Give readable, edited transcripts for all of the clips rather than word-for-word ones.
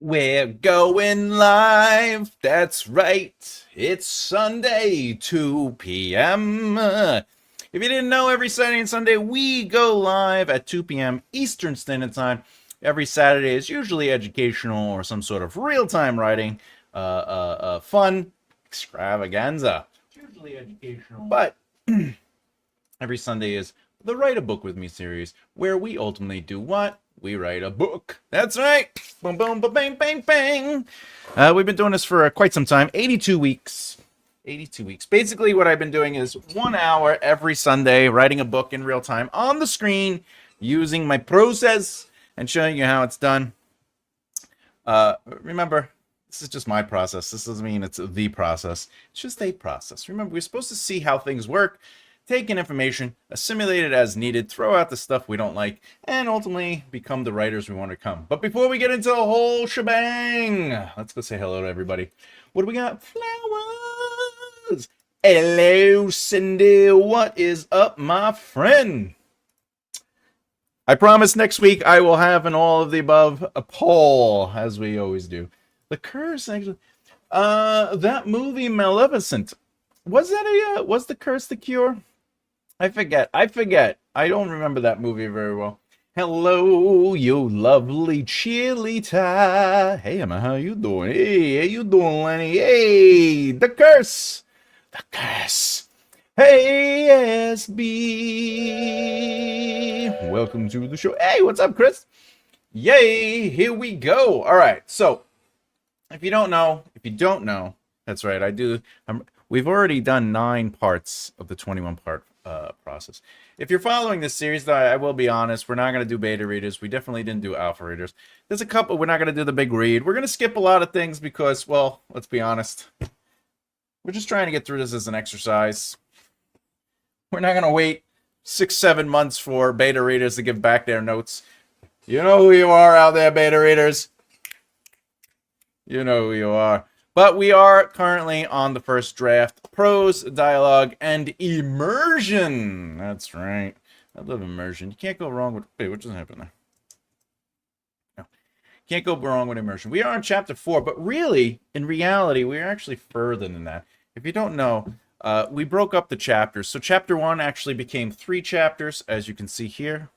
We're going live. That's right. It's Sunday, 2 p.m. If you didn't know, every Saturday and Sunday we go live at 2 p.m. Eastern Standard Time. Every Saturday is usually educational or some sort of real-time writing, fun extravaganza. It's usually educational, but every Sunday is the Write a Book with Me series, where we ultimately do what? We write a book. That's right. Boom, boom, ba, bang, bang, bang. We've been doing this for quite some time. 82 weeks. 82 weeks. Basically, what I've been doing is 1 hour every Sunday, writing a book in real time on the screen, using my process and showing you how it's done. Remember, this is just my process. This doesn't mean it's the process. It's just a process. Remember, we're supposed to see how things work, take in information, assimilate it as needed, throw out the stuff we don't like, and ultimately become the writers we want to become. But before we get into the whole shebang, let's go say hello to everybody. What do we got? Flowers! Hello, Cindy. What is up, my friend? I promise next week I will have an all of the above a poll, as we always do. The curse, actually. That movie, Maleficent. Was the curse the cure? I forget. I don't remember that movie very well. Hello, you lovely Chilita. Hey, Emma, how you doing? Hey, how you doing, Lenny? Hey, the curse. The curse. Hey, SB. Welcome to the show. Hey, what's up, Chris? Yay, here we go. All right, so if you don't know, that's right, we've already done 9 parts of the 21-part process. If you're following this series, though, I will be honest, we're not going to do beta readers. We definitely didn't do alpha readers. There's a couple. We're not going to do the big read. We're going to skip a lot of things because, well, let's be honest. We're just trying to get through this as an exercise. We're not going to wait 6-7 months for beta readers to give back their notes. You know who you are out there, beta readers. You know who you are. But we are currently on the first draft. Prose, dialogue, and immersion. That's right. I love immersion. You can't go wrong with... Wait, what just happened there? No. Can't go wrong with immersion. We are on chapter 4, but really, in reality, we are actually further than that. If you don't know, we broke up the chapters. So chapter 1 actually became 3 chapters, as you can see here.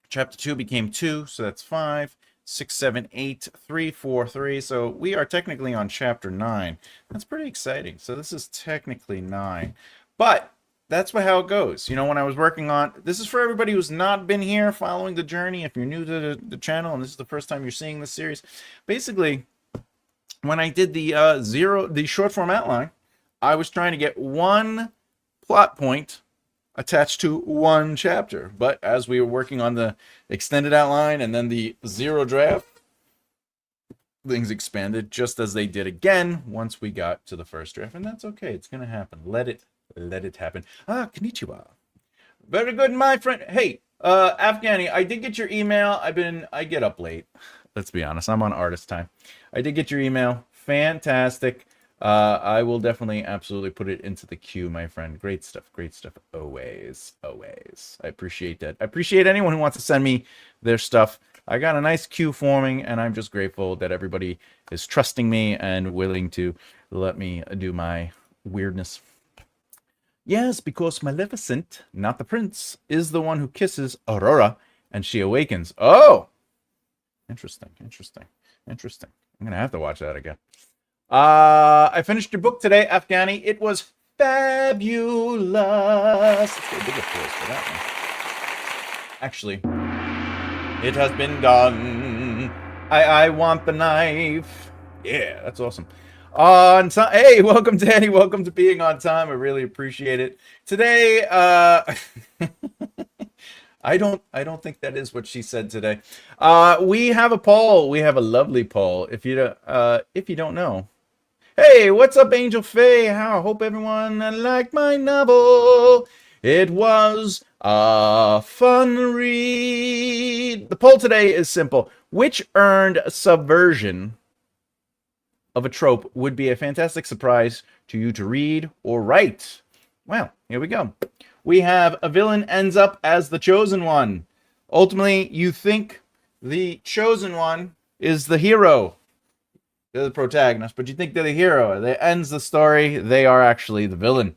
Chapter 2 became 2, so that's 5. 6, 7, 8, 3, 4, 3. So we are technically on chapter 9. That's pretty exciting. So this is technically 9. But that's how it goes. You know, when I was working on... This is for everybody who's not been here following the journey. If you're new to the channel and this is the first time you're seeing this series. Basically, when I did the short form outline, I was trying to get one plot point attached to one chapter. But as we were working on the extended outline and then the 0 draft, things expanded just as they did again once we got to the first draft. And that's okay. It's going to happen. Let it happen. Ah, konnichiwa. Very good, my friend. Hey, Afghani, I did get your email. I get up late. Let's be honest. I'm on artist time. I did get your email. Fantastic. I will definitely absolutely put it into the queue, my friend. Great stuff, always. I appreciate that. I appreciate anyone who wants to send me their stuff. I got a nice queue forming, and I'm just grateful that everybody is trusting me and willing to let me do my weirdness. Yes, because Maleficent, not the prince, is the one who kisses Aurora, and she awakens. Oh! Interesting. I'm going to have to watch that again. I finished your book today, Afghani. It was fabulous. Let's get a big applause for that one. Actually, it has been done. I want the knife. Yeah, that's awesome. On time. Hey, welcome, Danny. Welcome to being on time. I really appreciate it. Today, I don't think that is what she said today. We have a poll. We have a lovely poll. If you don't know. Hey, what's up, Angel Faye? I hope everyone liked my novel. It was a fun read. The poll today is simple. Which earned subversion of a trope would be a fantastic surprise to you to read or write? Well, here we go. We have a villain ends up as the chosen one. Ultimately, you think the chosen one is the hero. They're the protagonist, but you think they're the hero. That ends the story. They are actually the villain.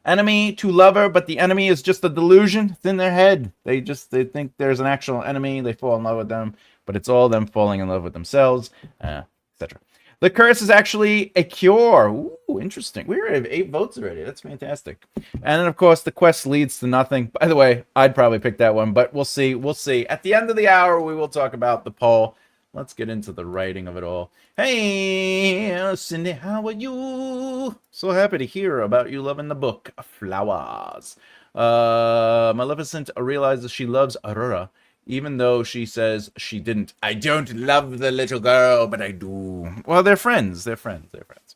Enemy to lover, but the enemy is just a delusion. It's in their head. They think there's an actual enemy. They fall in love with them, but it's all them falling in love with themselves, etc. The curse is actually a cure. Ooh, interesting. We already have 8 votes already. That's fantastic. And then, of course, the quest leads to nothing. By the way, I'd probably pick that one, but we'll see. We'll see. At the end of the hour, we will talk about the poll. Let's get into the writing of it all. Hey, Cindy, how are you? So happy to hear about you loving the book, Flowers. Maleficent realizes she loves Aurora, even though she says she didn't. I don't love the little girl, but I do. Well, they're friends. They're friends. They're friends.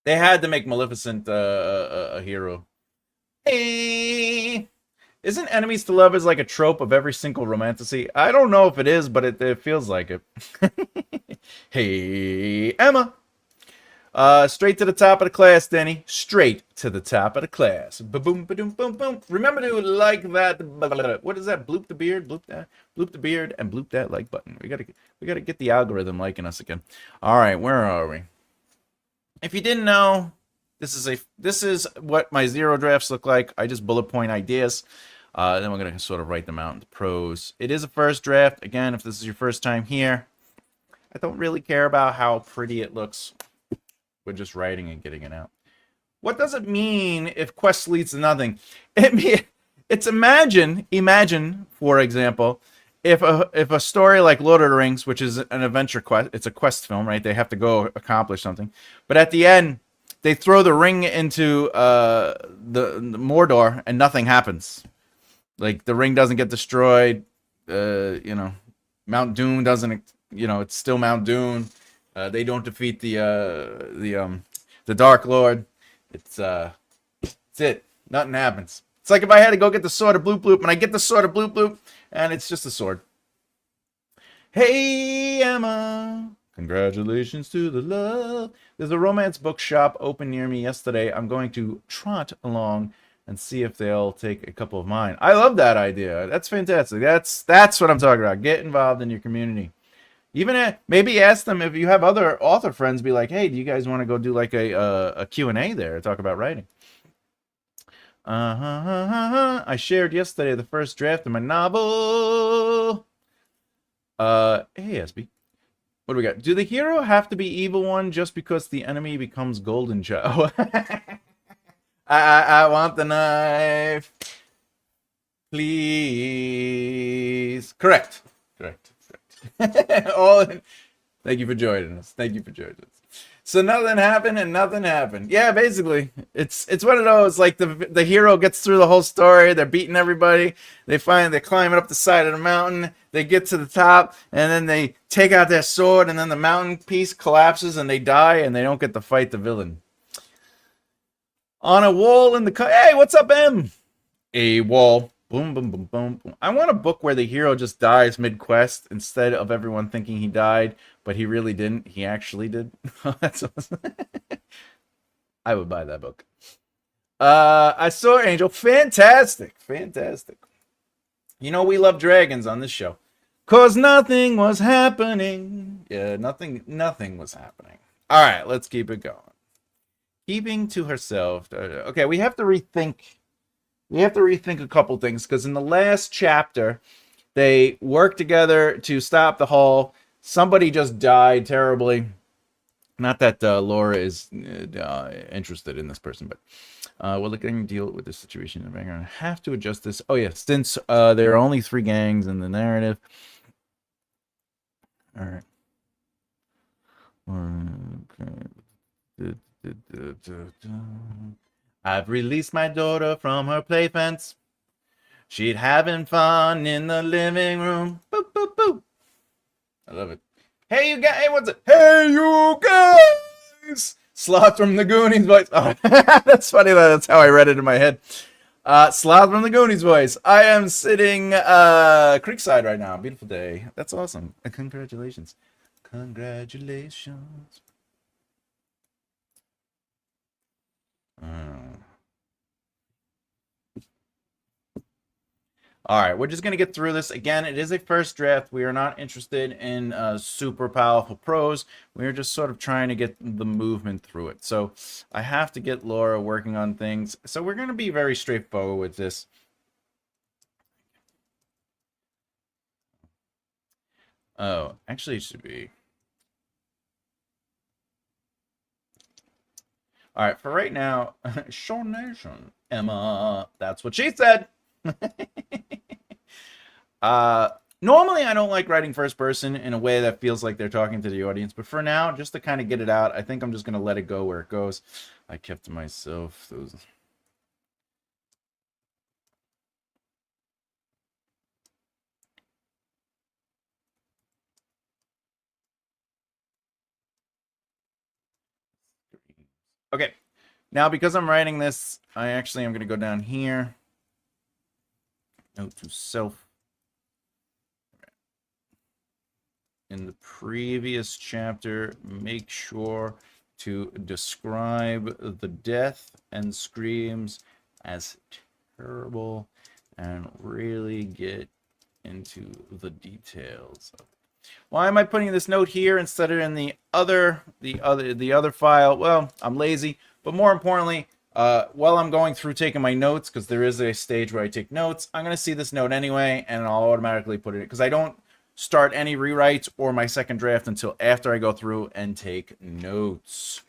They had to make Maleficent a hero. Hey! Isn't enemies to lovers like a trope of every single romantasy? I don't know if it is, but it feels like it. Hey, Emma. Straight to the top of the class, Denny. Straight to the top of the class. Ba-boom, ba-doom, boom, boom. Remember to like that. What is that? Bloop the beard, bloop that, bloop the beard, and bloop that like button. We gotta get the algorithm liking us again. All right, where are we? If you didn't know, this is what my zero drafts look like. I just bullet point ideas. Then we're going to sort of write them out into prose. It is a first draft. Again, if this is your first time here, I don't really care about how pretty it looks. We're just writing and getting it out. What does it mean if quest leads to nothing? It's imagine, for example, if a story like Lord of the Rings, which is an adventure quest, it's a quest film, right? They have to go accomplish something. But at the end, they throw the ring into the Mordor and nothing happens. Like, the ring doesn't get destroyed. Mount Doom doesn't. It's still Mount Doom. They don't defeat the Dark Lord. It's it. Nothing happens. It's like if I had to go get the sword of Bloop Bloop, and I get the sword of Bloop Bloop, and it's just a sword. Hey, Emma. Congratulations to the love. There's a romance bookshop open near me yesterday. I'm going to trot along and see if they'll take a couple of mine. I love that idea. That's fantastic. That's what I'm talking about. Get involved in your community. Even maybe ask them if you have other author friends. Be like, hey, do you guys want to go do like a Q&A there? Talk about writing. I shared yesterday the first draft of my novel. Hey, SB. What do we got? Do the hero have to be evil one just because the enemy becomes golden child? I want the knife. Please. Correct. Thank you for joining us. So nothing happened and nothing happened. Yeah, basically, it's one of those, like, the hero gets through the whole story. They're beating everybody. They're climbing up the side of the mountain. They get to the top, and then they take out their sword, and then the mountain piece collapses, and they die, and they don't get to fight the villain. On a wall in the hey, what's up, M? A wall. Boom, boom, boom, boom, boom. I want a book where the hero just dies mid-quest instead of everyone thinking he died, but he really didn't. He actually did. That's awesome. I would buy that book. I saw Angel. Fantastic. We love dragons on this show. 'Cause nothing was happening. Yeah, nothing was happening. All right, let's keep it going. Keeping to herself. Okay, we have to rethink a couple things, because in the last chapter, they worked together to stop the Hall. Somebody just died terribly. Not that Laura is interested in this person, but we're looking to deal with this situation in the background. Have to adjust this. Oh yeah, since there are only 3 gangs in the narrative. All right. Okay. I've released my daughter from her play fence. She'd having fun in the living room. Boop, boop, boop. I love it. Hey, you guys. Hey, what's it? Hey, you guys. Sloth from the Goonies voice. Oh, that's funny. That's how I read it in my head. Sloth from the Goonies voice. I am sitting creekside right now. Beautiful day. That's awesome. Congratulations. All right, we're just going to get through this. Again, it is a first draft. We are not interested in super powerful prose. We're just sort of trying to get the movement through it. So I have to get Laura working on things. So we're going to be very straightforward with this. Oh, actually it should be. All right, for right now, Show Nation, Emma, that's what she said. Normally I don't like writing first person in a way that feels like they're talking to the audience, but for now, just to kind of get it out, I think I'm just going to let it go where it goes. I kept to myself those. Okay, now because I'm writing this, I actually am going to go down here. Note to self. In the previous chapter, make sure to describe the death and screams as terrible and really get into the details. Why am I putting this note here instead of in the other file? Well, I'm lazy, but more importantly, while I'm going through taking my notes, because there is a stage where I take notes, I'm going to see this note anyway, and I'll automatically put it, because I don't start any rewrites or my second draft until after I go through and take notes.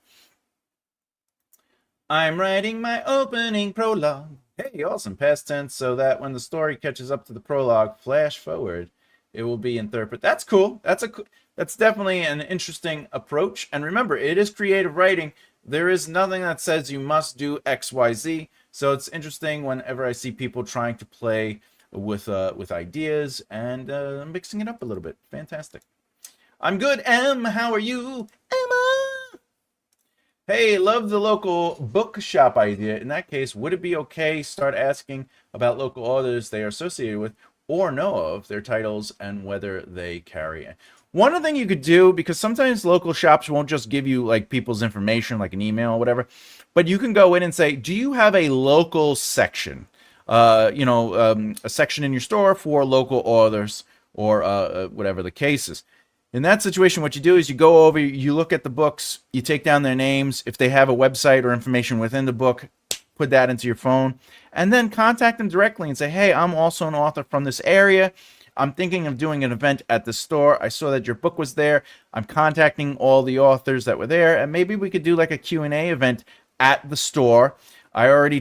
I'm writing my opening prologue. Hey, awesome, past tense, so that when the story catches up to the prologue, flash forward, it will be in third. But that's cool. That's definitely an interesting approach. And remember, it is creative writing. There is nothing that says you must do X, Y, Z. So it's interesting whenever I see people trying to play with ideas and mixing it up a little bit. Fantastic. I'm good, Em. How are you, Emma? Hey, love the local bookshop idea. In that case, would it be okay start asking about local authors they are associated with or know of, their titles, and whether they carry it? One other thing you could do, because sometimes local shops won't just give you like people's information, like an email or whatever, but you can go in and say, do you have a local section? A section in your store for local authors or whatever the case is. In that situation, what you do is you go over, you look at the books, you take down their names. If they have a website or information within the book, put that into your phone, and then contact them directly and say, hey, I'm also an author from this area. I'm thinking of doing an event at the store. I saw that your book was there. I'm contacting all the authors that were there, and maybe we could do like a Q&A event at the store. I already,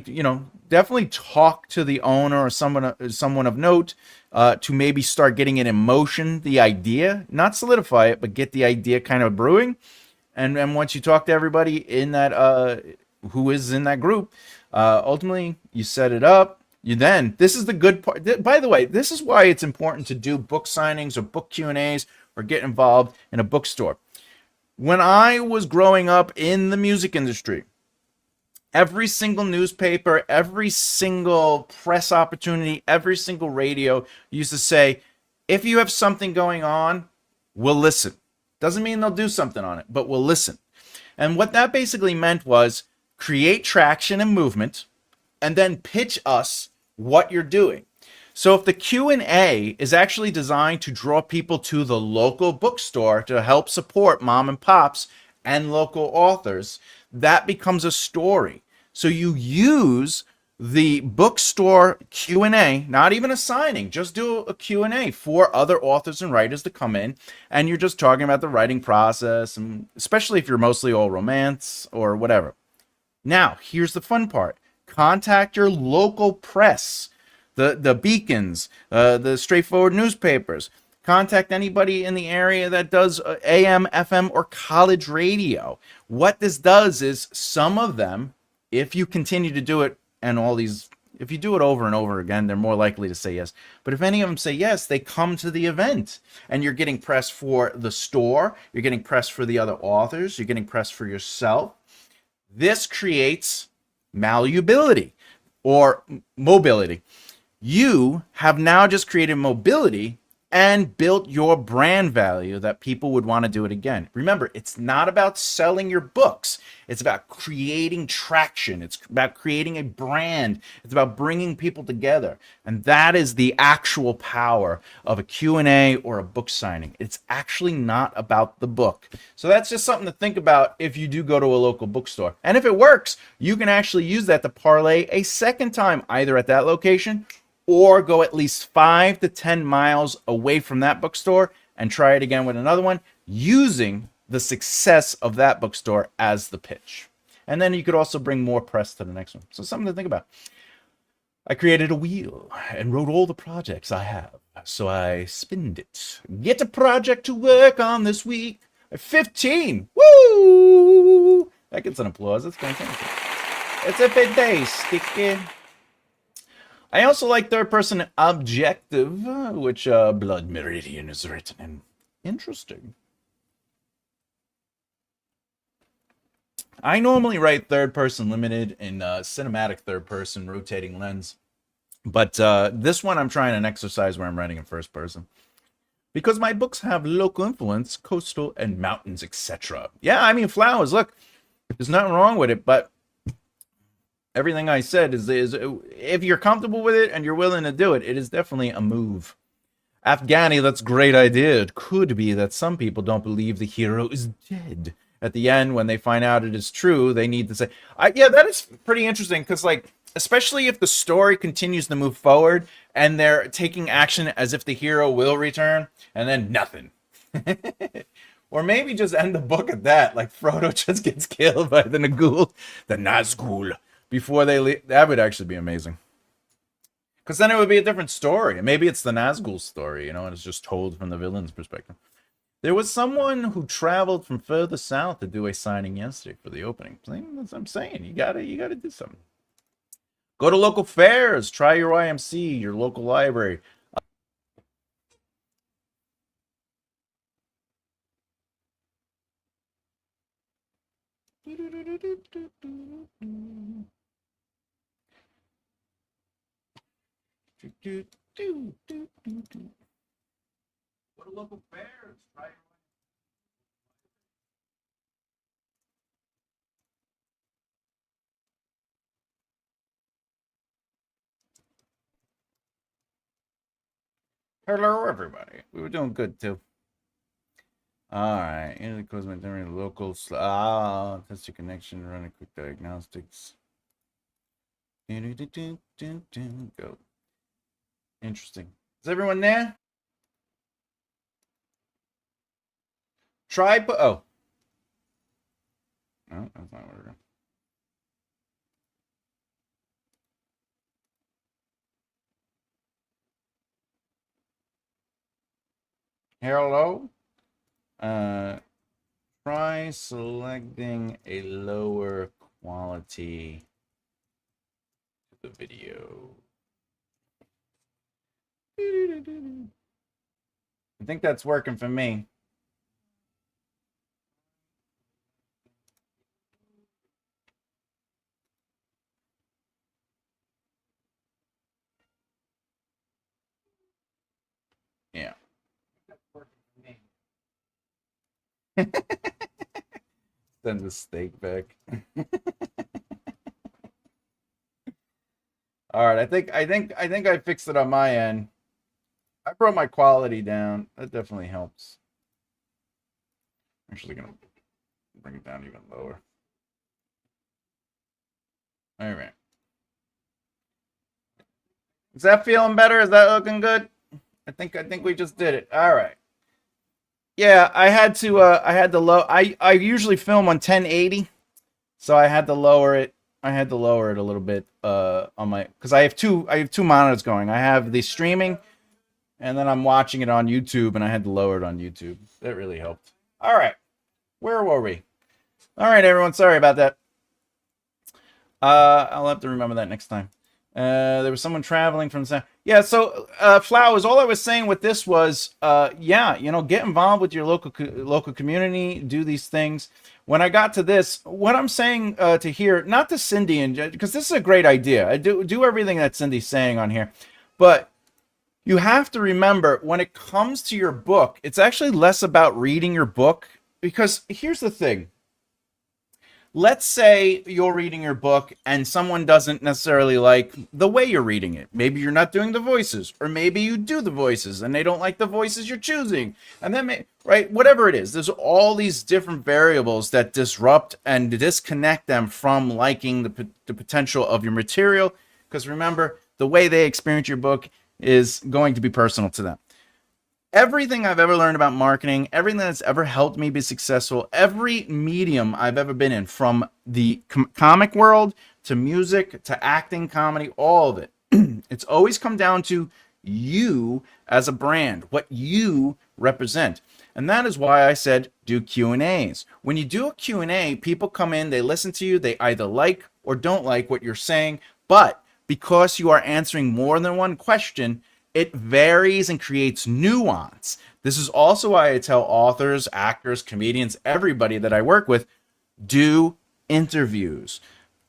definitely talk to the owner or someone of note to maybe start getting it in motion, the idea, not solidify it, but get the idea kind of brewing. And once you talk to everybody in that who is in that group, ultimately you set it up. This is the good part. By the way, this is why it's important to do book signings or book Q&As or get involved in a bookstore. When I was growing up in the music industry, every single newspaper, every single press opportunity, every single radio used to say, if you have something going on, we'll listen. Doesn't mean they'll do something on it, but we'll listen. And what that basically meant was create traction and movement, and then pitch us what you're doing. So if the Q&A is actually designed to draw people to the local bookstore to help support mom and pops and local authors, that becomes a story. So you use the bookstore Q&A, not even a signing, just do a Q&A for other authors and writers to come in, and you're just talking about the writing process, and especially if you're mostly all romance or whatever. Now, here's the fun part. Contact your local press, the beacons, the straightforward newspapers. Contact anybody in the area that does AM, FM, or college radio. What this does is some of them, if you continue to do it, and if you do it over and over again, they're more likely to say yes. But if any of them say yes, they come to the event, and you're getting press for the store, you're getting press for the other authors, you're getting press for yourself. This creates malleability or mobility. You have now just created mobility and built your brand value that people would want to do it again. Remember, it's not about selling your books. It's about creating traction. It's about creating a brand. It's about bringing people together. And that is the actual power of a Q&A or a book signing. It's actually not about the book. So that's just something to think about if you do go to a local bookstore. And if it works, you can actually use that to parlay a second time, either at that location or go at least 5 to 10 miles away from that bookstore and try it again with another one, using the success of that bookstore as the pitch. And then you could also bring more press to the next one. So something to think about. I created a wheel and wrote all the projects I have. So I spinned it. Get a project to work on this week. 15. Woo! That gets an applause. That's fantastic. It's a fantastic. I also like third-person objective, which Blood Meridian is written in. Interesting. I normally write third-person limited in cinematic third-person rotating lens. But this one I'm trying an exercise where I'm writing in first person. Because my books have local influence, coastal and mountains, etc. Yeah, I mean, flowers, look, there's nothing wrong with it, but everything I said is if you're comfortable with it and you're willing to do it, it is definitely a move. Afghani, that's a great idea. It could be that some people don't believe the hero is dead. At the end, when they find out it is true, they need to say, yeah, that is pretty interesting, because, like, especially if the story continues to move forward and they're taking action as if the hero will return, and then nothing. Or maybe just end the book at that, like Frodo just gets killed by the Nazgul, before they leave. That would actually be amazing. Because then it would be a different story. Maybe it's the Nazgul story, you know, and it's just told from the villain's perspective. There was someone who traveled from further south to do a signing yesterday for the opening. That's what I'm saying. You gotta do something. Go to local fairs. Try your YMC, your local library. Go to local fairs. Try your Hello, everybody. We were doing good, too. Alright. Usually close my memory local. Test your connection, run a quick diagnostics. Go. Interesting. Is everyone there? Try, oh. No, that's not what we're doing. Hello? Try selecting a lower quality to the video. I think that's working for me. Yeah. That's working for me. Send the steak back. All right, I think I fixed it on my end. I brought my quality down. That definitely helps. I'm actually gonna bring it down even lower. All right. Is that feeling better? Is that looking good? I think we just did it. All right. Yeah, I had to low. I usually film on 1080, so I had to lower it. I had to lower it a little bit on my, because I have two monitors going. I have the streaming, and then I'm watching it on YouTube, and I had to lower it on YouTube. That really helped. All right, where were we? All right, everyone. Sorry about that. I'll have to remember that next time. There was someone traveling from the... Yeah, so, Flowers, all I was saying with this was, yeah, you know, get involved with your local community, do these things. When I got to this, what I'm saying to here, not to Cindy, and because this is a great idea. I do everything that Cindy's saying on here, but you have to remember when it comes to your book, it's actually less about reading your book, because here's the thing. Let's say you're reading your book and someone doesn't necessarily like the way you're reading it. Maybe you're not doing the voices, or maybe you do the voices and they don't like the voices you're choosing. And then, right, whatever it is, there's all these different variables that disrupt and disconnect them from liking the potential of your material. Because remember, the way they experience your book is going to be personal to them. Everything I've ever learned about marketing, everything that's ever helped me be successful, every medium I've ever been in, from the comic world to music to acting, comedy, all of it, it's always come down to you as a brand, what you represent. And that is why I said do Q&As. When you do a Q&A, people come in, they listen to you, they either like or don't like what you're saying, but because you are answering more than one question, it varies and creates nuance. This is also why I tell authors, actors, comedians, everybody that I work with, do interviews.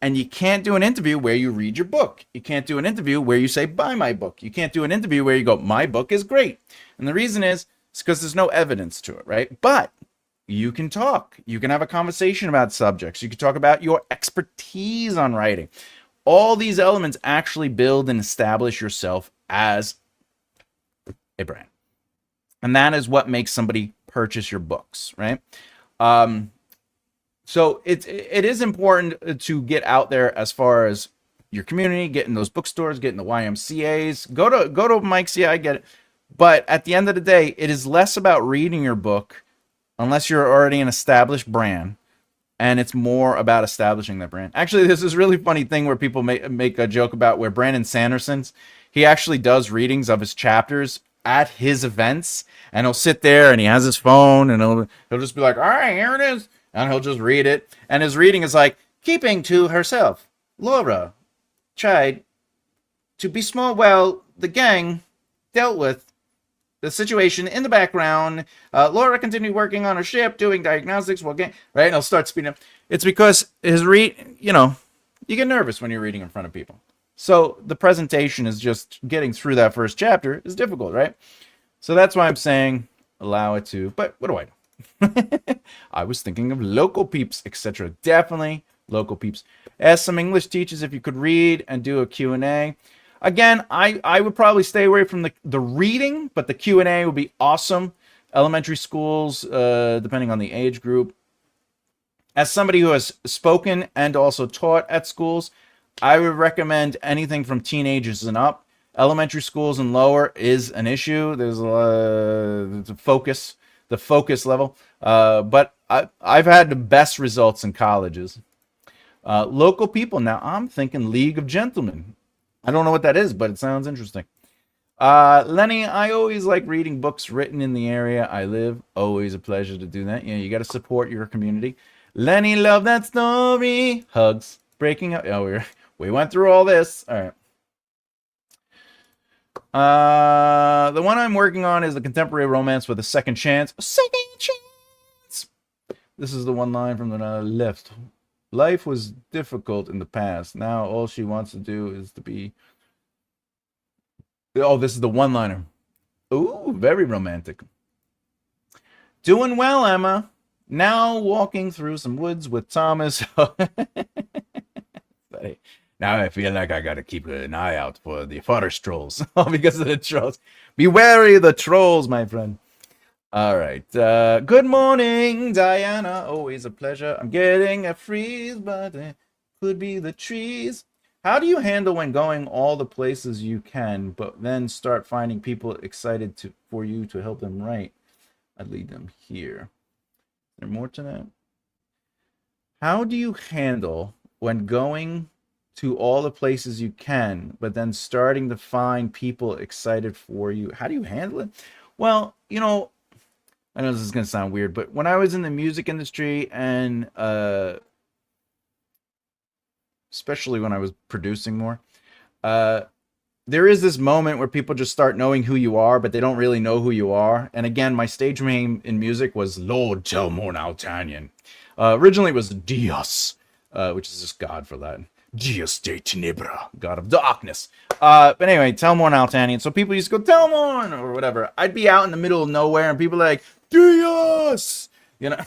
And you can't do an interview where you read your book. You can't do an interview where you say, buy my book. You can't do an interview where you go, my book is great. And the reason is because there's no evidence to it, right? But you can talk. You can have a conversation about subjects. You can talk about your expertise on writing. All these elements actually build and establish yourself as a brand. And that is what makes somebody purchase your books, right? So it is important to get out there as far as your community, get in those bookstores, get in the YMCAs, go to Mike's, yeah, I get it. But at the end of the day, it is less about reading your book, unless you're already an established brand, and it's more about establishing that brand. Actually, there's this really funny thing where people make a joke about where Brandon Sanderson's, he actually does readings of his chapters at his events, and he'll sit there and he has his phone and he'll just be like, all right, here it is, and he'll just read it, and his reading is like, keeping to herself, Laura tried to be small while the gang dealt with the situation in the background. Laura continued working on her ship, doing diagnostics while gang, right? And he'll start speeding up. It's because his you get nervous when you're reading in front of people. So the presentation is just getting through that first chapter is difficult, right? So that's why I'm saying allow it to, but what do I know? I was thinking of local peeps, etc. Definitely local peeps. Ask some English teachers if you could read and do a Q&A. Again, I would probably stay away from the reading, but the Q&A would be awesome. Elementary schools, depending on the age group. As somebody who has spoken and also taught at schools, I would recommend anything from teenagers and up. Elementary schools and lower is an issue. There's the focus level. But I've had the best results in colleges. Local people, now I'm thinking League of Gentlemen. I don't know what that is, but it sounds interesting. Lenny, I always like reading books written in the area I live. Always a pleasure to do that. You got to support your community. Lenny, love that story. Hugs. Breaking up. Oh, we went through all this. All right. The one I'm working on is the contemporary romance with a second chance. A second chance. This is the one line from the left. Life was difficult in the past. Now all she wants to do is to be... Oh, this is the one-liner. Ooh, very romantic. Doing well, Emma. Now walking through some woods with Thomas. Now I feel like I gotta keep an eye out for the forest trolls. Because of the trolls. Be wary of the trolls, my friend. All right. Good morning, Diana. Always a pleasure. I'm getting a freeze, but it could be the trees. How do you handle when going all the places you can, but then start finding people excited for you to help them write? I'd lead them here. Is there more to that? How do you handle when going to all the places you can, but then starting to find people excited for you? How do you handle it? Well, I know this is going to sound weird, but when I was in the music industry and especially when I was producing more, there is this moment where people just start knowing who you are, but they don't really know who you are. And again, my stage name in music was Lord Telmore Altanian. Originally it was Dios, which is just God for Latin. Dios de Tenebra, God of Darkness. But anyway, Telmorn Altanian. So people used to go, Telmorn, or whatever. I'd be out in the middle of nowhere, and people are like, Dios! You know?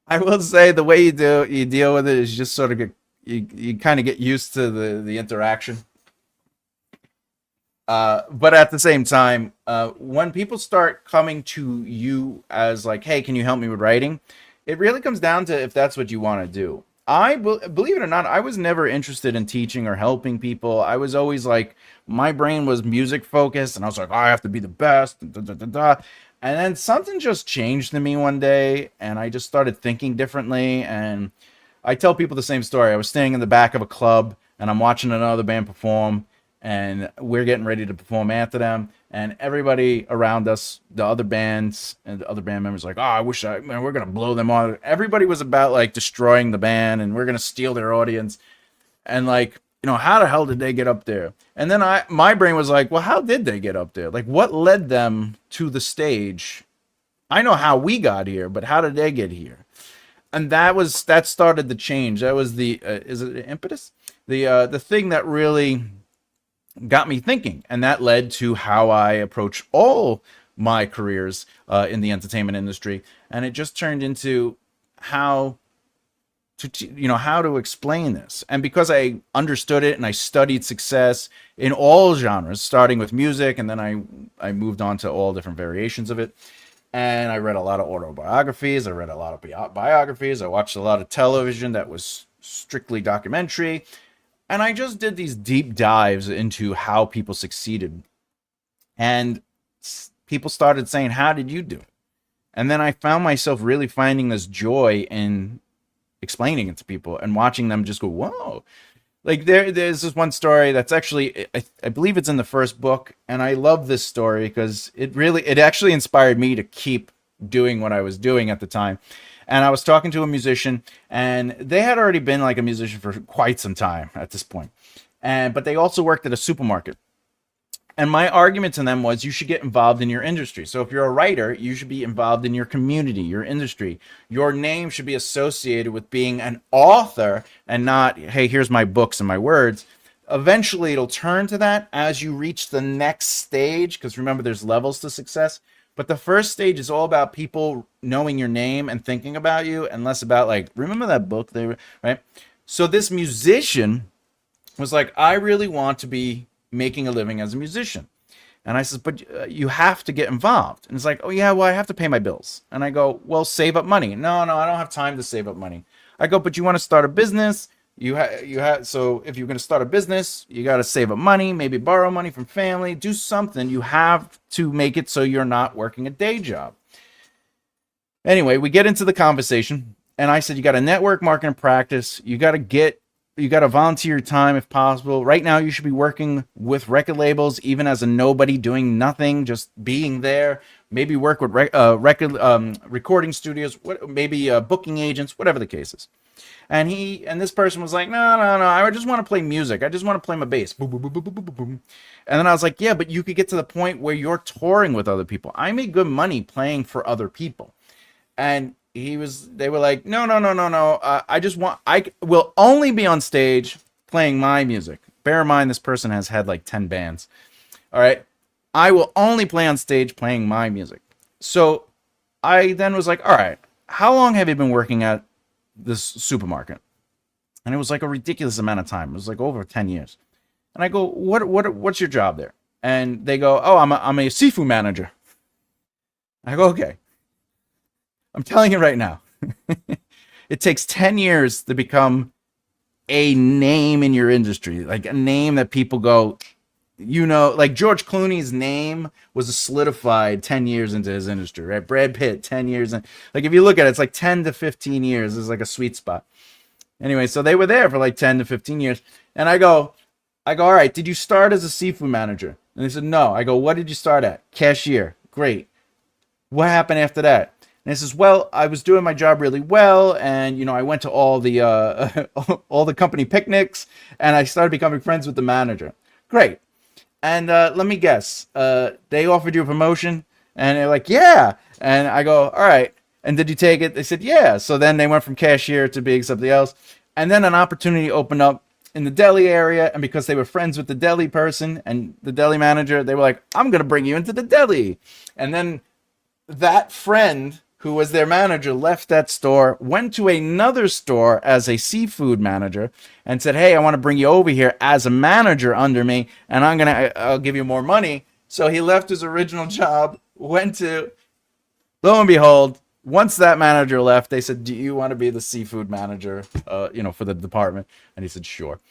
I will say the way you deal with it is just sort of you kind of get used to the interaction. But at the same time, when people start coming to you as like, hey, can you help me with writing? It really comes down to if that's what you want to do. Believe it or not, I was never interested in teaching or helping people. I was always like, my brain was music focused, and I was like, oh, I have to be the best. Da, da, da, da. And then something just changed in me one day, and I just started thinking differently. And I tell people the same story. I was standing in the back of a club, and I'm watching another band perform, and we're getting ready to perform after them. And everybody around us, the other bands and the other band members, like, oh, man, we're gonna blow them on. Everybody was about like destroying the band, and we're gonna steal their audience. And like, how the hell did they get up there? And then my brain was like, well, how did they get up there? Like, what led them to the stage? I know how we got here, but how did they get here? And that started the change. That was the is it the impetus? The thing that really got me thinking, and that led to how I approach all my careers in the entertainment industry. And it just turned into how to explain this. And because I understood it and I studied success in all genres, starting with music, and then I moved on to all different variations of it. And I read a lot of autobiographies. I read a lot of biographies. I watched a lot of television that was strictly documentary. And I just did these deep dives into how people succeeded. And people started saying, how did you do it? And then I found myself really finding this joy in explaining it to people and watching them just go, whoa. Like there's this one story that's actually, I believe it's in the first book. And I love this story because it actually inspired me to keep doing what I was doing at the time. And I was talking to a musician, and they had already been like a musician for quite some time at this point. But they also worked at a supermarket. And my argument to them was, you should get involved in your industry. So if you're a writer, you should be involved in your community, your industry. Your name should be associated with being an author and not, hey, here's my books and my words. Eventually, it'll turn to that as you reach the next stage, because remember, there's levels to success. But the first stage is all about people knowing your name and thinking about you, and less about like, remember that book they were, right? So this musician was like, I really want to be making a living as a musician. And I says, but you have to get involved. And it's like, oh yeah, well, I have to pay my bills. And I go, well, save up money. No, I don't have time to save up money. I go, but you want to start a business? So if you're going to start a business, you got to save up money, maybe borrow money from family, do something. You have to make it so you're not working a day job. Anyway, we get into the conversation, and I said, you got to network, marketing, practice. You got to volunteer your time if possible. Right now, you should be working with record labels, even as a nobody, doing nothing, just being there. Maybe work with recording studios, maybe booking agents, whatever the case is. And this person was like, no, I just want to play music. I just want to play my bass. Boom, boom, boom, boom, boom, boom, boom. And then I was like, yeah, but you could get to the point where you're touring with other people. I make good money playing for other people. And they were like, no. I will only be on stage playing my music. Bear in mind, this person has had like 10 bands. All right. I will only play on stage playing my music. So I then was like, all right, how long have you been working at this supermarket? And it was like a ridiculous amount of time. It was like over 10 years. And I go, what's your job there? And they go, oh, I'm a seafood manager. I go, okay. I'm telling you right now, it takes 10 years to become a name in your industry, like a name that people go, like George Clooney's name was solidified 10 years into his industry, right? Brad Pitt, 10 years. And like, if you look at it, it's like 10 to 15 years is like a sweet spot. Anyway, so they were there for like 10 to 15 years. And I go, all right, did you start as a seafood manager? And they said, no. I go, what did you start at? Cashier. Great. What happened after that? And he says, well, I was doing my job really well, and I went to all the all the company picnics, and I started becoming friends with the manager. Great. And let me guess, they offered you a promotion, and they're like, yeah. And I go, all right, And did you take it? They said, yeah. So then they went from cashier to being something else. And then an opportunity opened up in the deli area. And because they were friends with the deli person and the deli manager, they were like, I'm going to bring you into the deli. And then that friend who was their manager left that store, went to another store as a seafood manager and said, hey, I want to bring you over here as a manager under me, and I'll give you more money. So he left his original job, went to, lo and behold, once that manager left, they said, do you want to be the seafood manager, for the department? And he said, sure.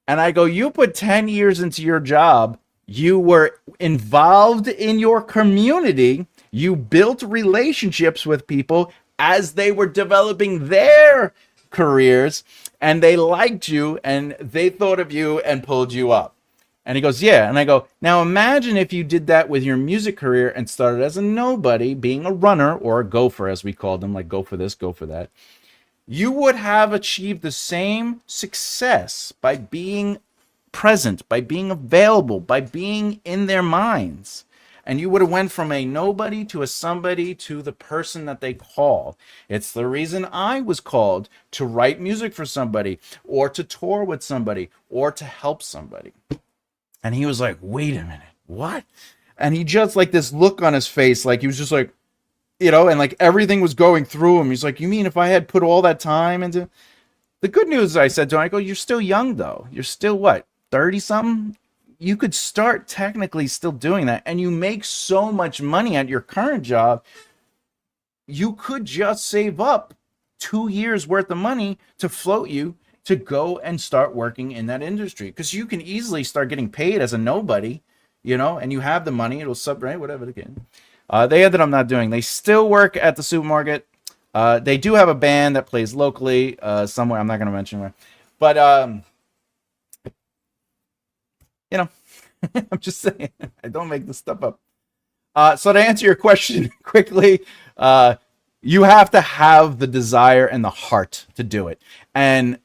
And I go, you put 10 years into your job. You were involved in your community. You built relationships with people as they were developing their careers, and they liked you, and they thought of you and pulled you up. And he goes, yeah. And I go, now imagine if you did that with your music career and started as a nobody, being a runner or a gopher, as we called them, like go for this, go for that. You would have achieved the same success by being present, by being available, by being in their minds. And you would have went from a nobody to a somebody to the person that they call. It's the reason I was called to write music for somebody, or to tour with somebody, or to help somebody. And he was like, wait a minute, what? And he just, like, this look on his face, like he was just like, and like everything was going through him. He's like, you mean if I had put all that time into... The good news, I said to him, I go, you're still young though. You're still what, 30 something? You could start technically still doing that, and you make so much money at your current job. You could just save up 2 years worth of money to float you to go and start working in that industry, because you can easily start getting paid as a nobody, and you have the money. It'll right, whatever again. They ended up not doing. They still work at the supermarket. They do have a band that plays locally somewhere. I'm not going to mention where, but I'm just saying, I don't make this stuff up. So to answer your question quickly, you have to have the desire and the heart to do it. And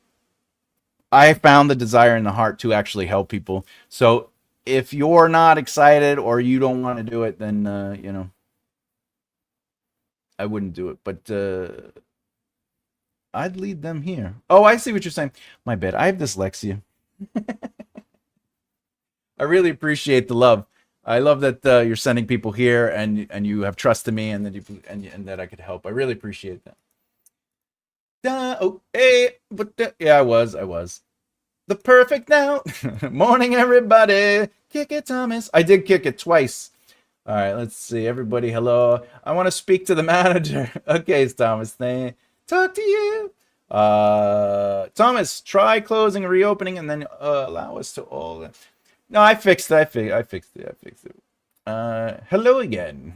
I found the desire and the heart to actually help people. So if you're not excited or you don't want to do it, then, I wouldn't do it. But I'd lead them here. Oh, I see what you're saying. My bad. I have dyslexia. I really appreciate the love. I love that you're sending people here, and you have trust in me, and that and that I could help. I really appreciate that. Yeah, I was the perfect now. Morning, everybody. Kick it, Thomas. I did kick it twice. All right, let's see. Everybody, hello. I want to speak to the manager. Okay, Thomas. Talk to you. Thomas, try closing and reopening, and then allow us to all. No, I fixed it. I fixed it. Hello again.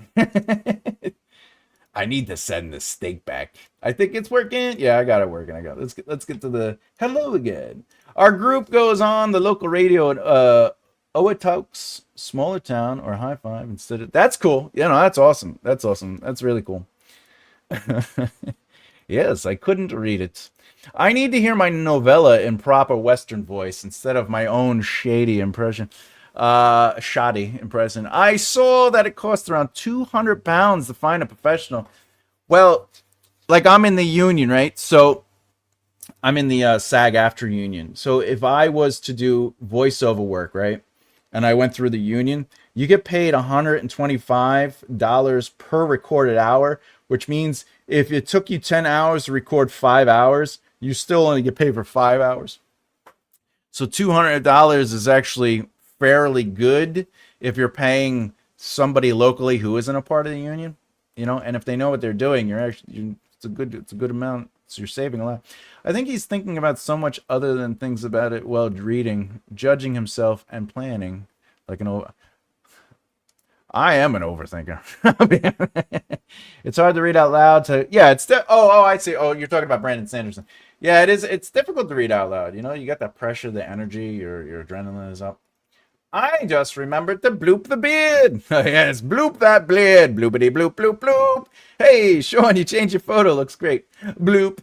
I need to send the steak back. I think it's working. Yeah, I got it working. Let's get to the hello again. Our group goes on the local radio at Owatokes, smaller town, or high five instead of. That's cool. That's awesome. That's really cool. Yes, I couldn't read it. I need to hear my novella in proper Western voice instead of my own shoddy impression. I saw that it costs around £200 to find a professional. Well, like I'm in the union, right? So I'm in the SAG-AFTRA union. So if I was to do voiceover work, right, and I went through the union, you get paid $125 per recorded hour, which means if it took you 10 hours to record 5 hours, you still only get paid for 5 hours. So $200 is actually fairly good if you're paying somebody locally who isn't a part of the union, and if they know what they're doing, it's a good amount. So you're saving a lot. I think he's thinking about so much other than things about it while reading, judging himself, and planning like I am an overthinker. It's hard to read out loud. I see. Oh, you're talking about Brandon Sanderson. Yeah, it is. It's difficult to read out loud. You got that pressure, the energy, your adrenaline is up. I just remembered to bloop the beard. Yes, bloop that beard. Bloopity bloop bloop bloop. Hey, Sean, you changed your photo. Looks great. Bloop,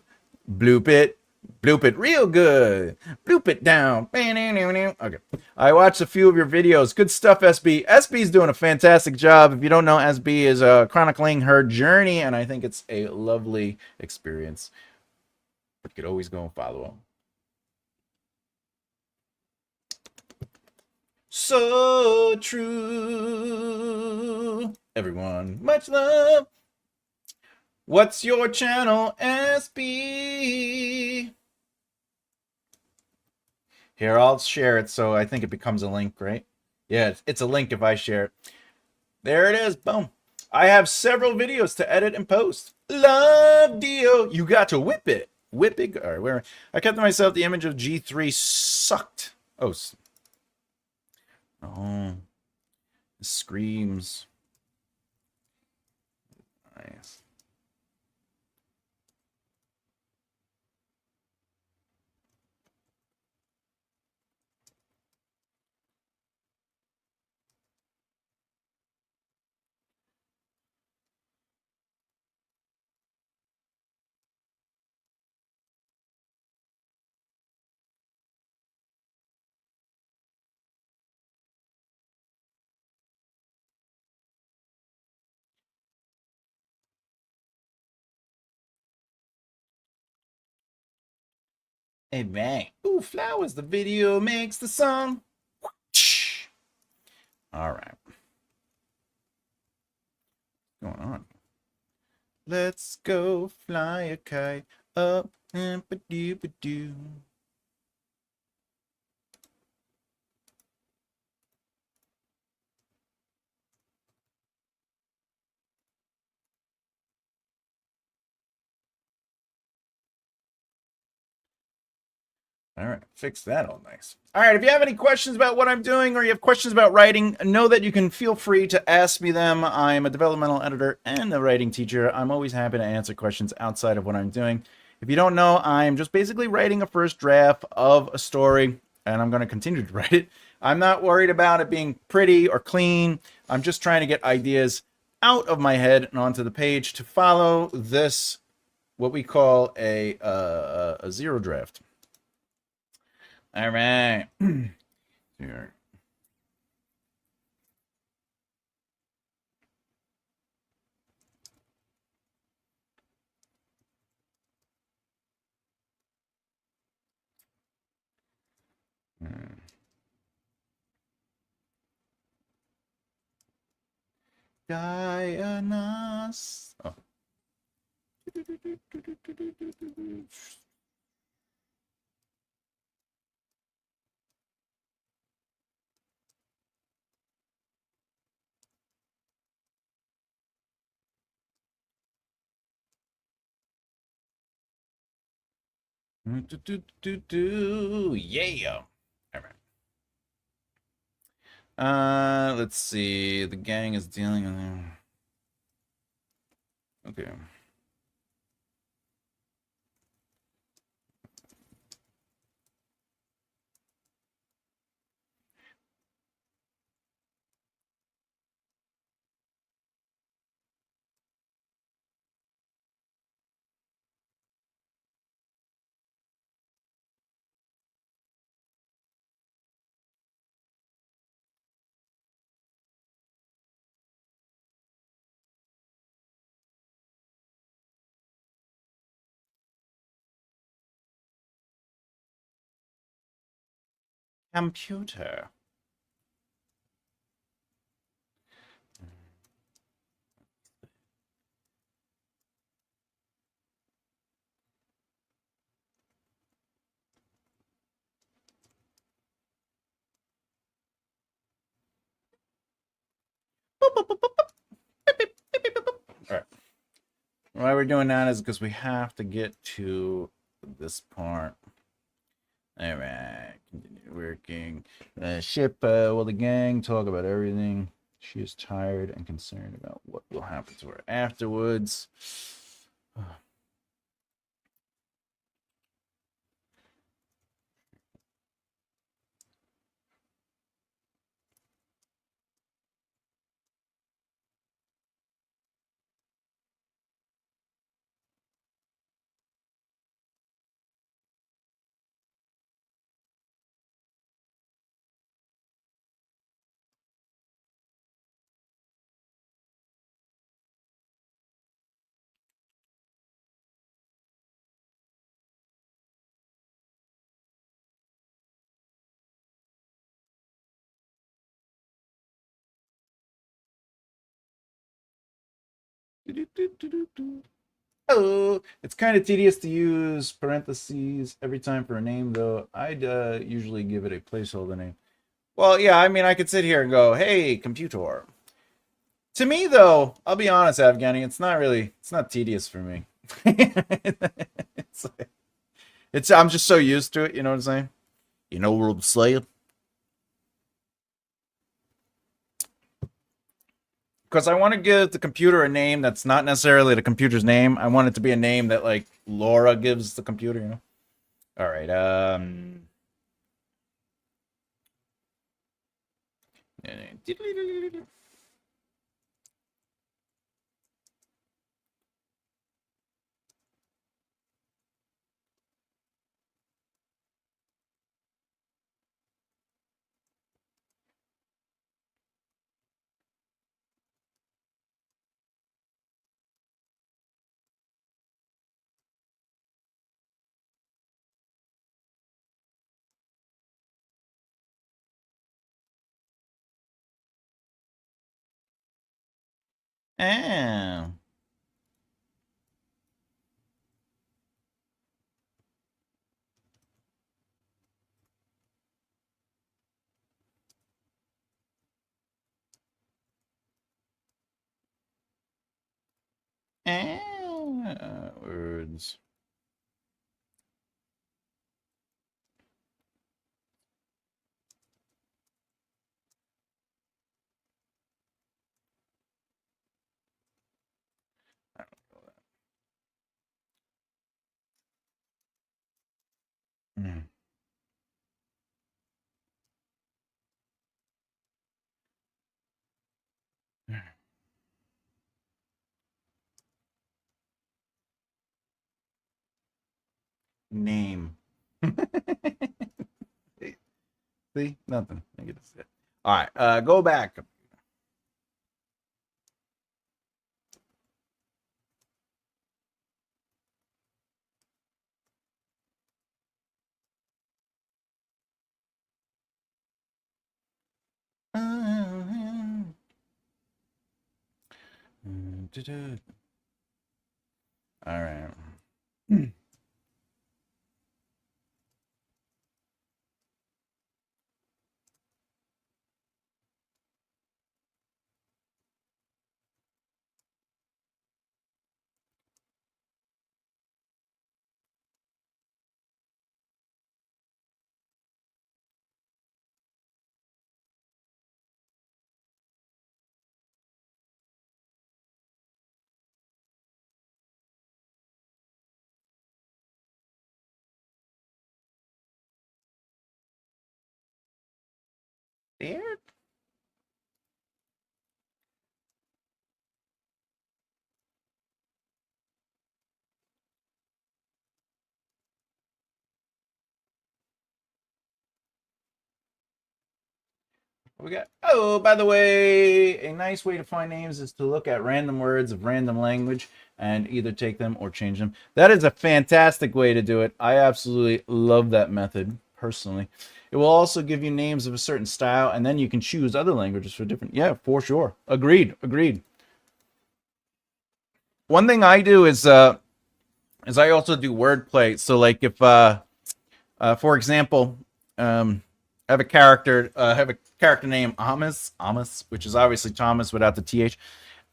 bloop it, Bloop it real good. Bloop it down. Okay. I watched a few of your videos. Good stuff, SB. SB's doing a fantastic job. If you don't know, SB is chronicling her journey, and I think it's a lovely experience. But you could always go and follow him. So true. Everyone, much love. What's your channel, SB? Here, I'll share it so I think it becomes a link, right? Yeah, it's a link if I share it. There it is. Boom. I have several videos to edit and post. Love Dio. You got to whip it. Whip it. All right, where I kept to myself the image of G3 sucked. Oh. Oh. Screams. Nice. Hey, bang. Ooh, flowers. The video makes the song. All right. What's going on? Let's go fly a kite up and ba-doo. All right, fix that all nice. All right, if you have any questions about what I'm doing or you have questions about writing, know that you can feel free to ask me them. I'm a developmental editor and a writing teacher. I'm always happy to answer questions outside of what I'm doing. If you don't know, I'm just basically writing a first draft of a story, and I'm going to continue to write it. I'm not worried about it being pretty or clean. I'm just trying to get ideas out of my head and onto the page to follow this, what we call a zero draft. All right. Here. Dianas. Oh. Yeah. All right. Let's see. The gang is dealing with them. Okay. Computer. All right. Why we're doing that is because we have to get to this part. All right. Continue working. Ship will the gang talk about everything. She is tired and concerned about what will happen to her afterwards. Oh, it's kind of tedious to use parentheses every time for a name, though. I'd usually give it a placeholder name. Well, yeah, I mean, I could sit here and go, "Hey, computer." To me, though, I'll be honest, Afghani, it's not tedious for me. it's, I'm just so used to it. You know what I'm saying? You know what I'm saying? Because I want to give the computer a name that's not necessarily the computer's name. I want it to be a name that like Laura gives the computer. You know. All right. Oh. Words. Mm. Name. See? Nothing. I get to see it. All right. Go back. All right. There. We got. Oh, by the way, a nice way to find names is to look at random words of random language and either take them or change them. That is a fantastic way to do it. I absolutely love that method personally. It will also give you names of a certain style, and then you can choose other languages for different. Yeah, for sure. Agreed. Agreed. One thing I do is I also do wordplay. So like if for example, I have a character named Amos, which is obviously Thomas without the th,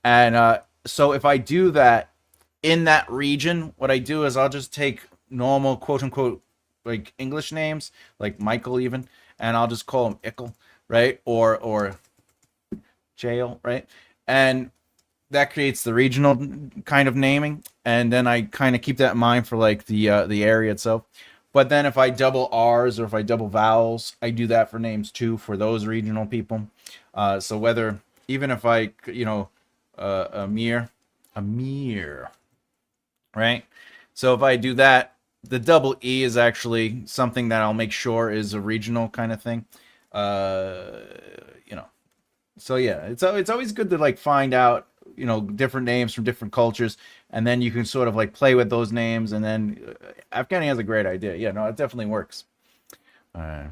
and so if I do that in that region, what I do is I'll just take normal quote unquote like English names, like Michael even, and I'll just call him Ickle, right, or Jail, right, and that creates the regional kind of naming, and then I kind of keep that in mind for like the area itself. But then if I double R's or if I double vowels, I do that for names too for those regional people. So whether even if I Amir, Amir, right? So if I do that, the double E is actually something that I'll make sure is a regional kind of thing. Uh, you know, so yeah, it's always good to like find out different names from different cultures, and then you can sort of like play with those names, and then Afghani has a great idea. Yeah, no, it definitely works. Uh,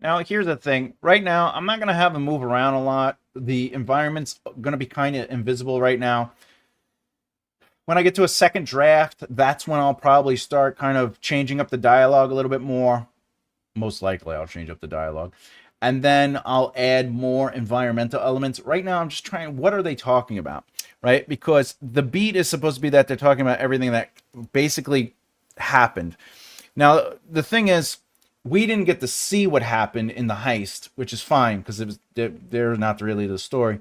Now, here's the thing. Right now, I'm not going to have him move around a lot. The environment's going to be kind of invisible right now. When I get to a second draft, that's when I'll probably start kind of changing up the dialogue a little bit more. Most likely, I'll change up the dialogue. And then I'll add more environmental elements. Right now, I'm just trying, what are they talking about? Right? Because the beat is supposed to be that they're talking about everything that basically happened. Now, the thing is, we didn't get to see what happened in the heist, which is fine because it was they're not really the story.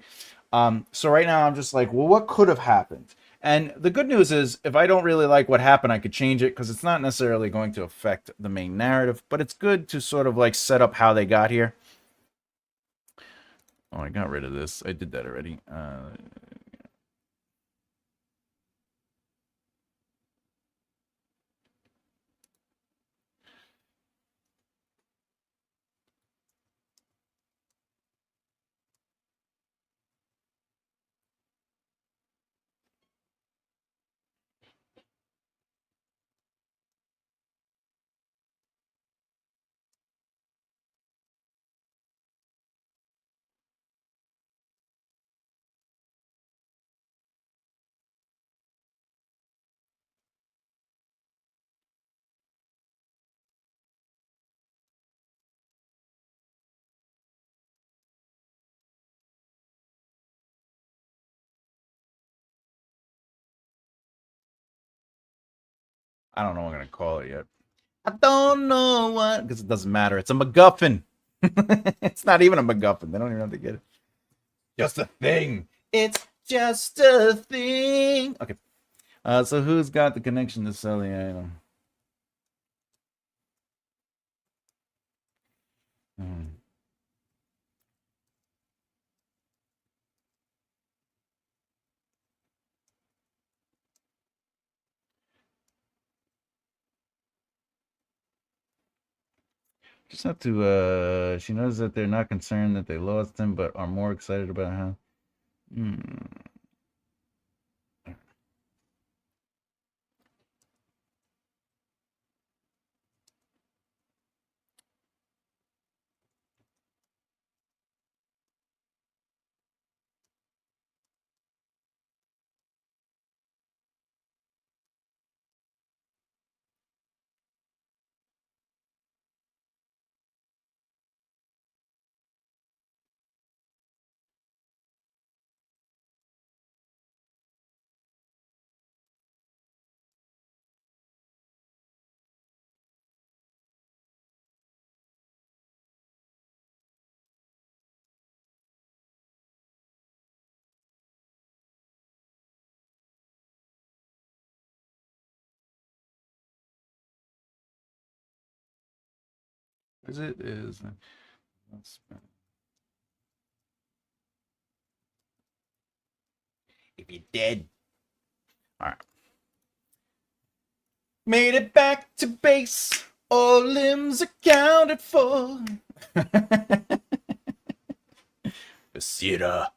So right now I'm just like, well, what could have happened? And the good news is, if I don't really like what happened, I could change it because it's not necessarily going to affect the main narrative. But it's good to sort of like set up how they got here. Oh, I got rid of this. I did that already. I don't know what I'm gonna call it yet. I don't know what, because it doesn't matter. It's a MacGuffin. It's not even a MacGuffin. They don't even have to get it. Just a thing. It's just a thing. Okay. So who's got the connection to sell the item? Hmm. Just have to. She knows that they're not concerned that they lost him, but are more excited about how. Hmm. Is it is? If you're dead. All right. Made it back to base. All limbs accounted for. Basira.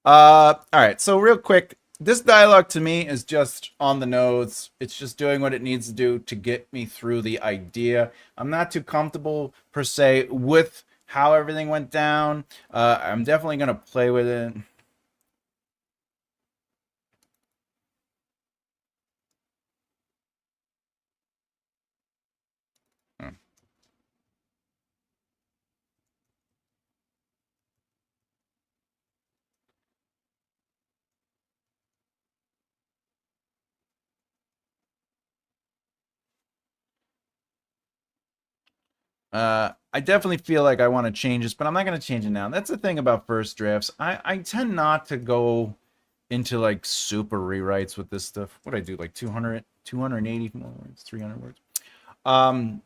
All right. So real quick, this dialogue to me is just on the nose. It's just doing what it needs to do to get me through the idea. I'm not too comfortable per se with how everything went down. I'm definitely gonna play with it. I definitely feel like I want to change this, but I'm not going to change it now. That's the thing about first drafts. I tend not to go into like super rewrites with this stuff. What I do, like 200, 280 words, 300 words. Um,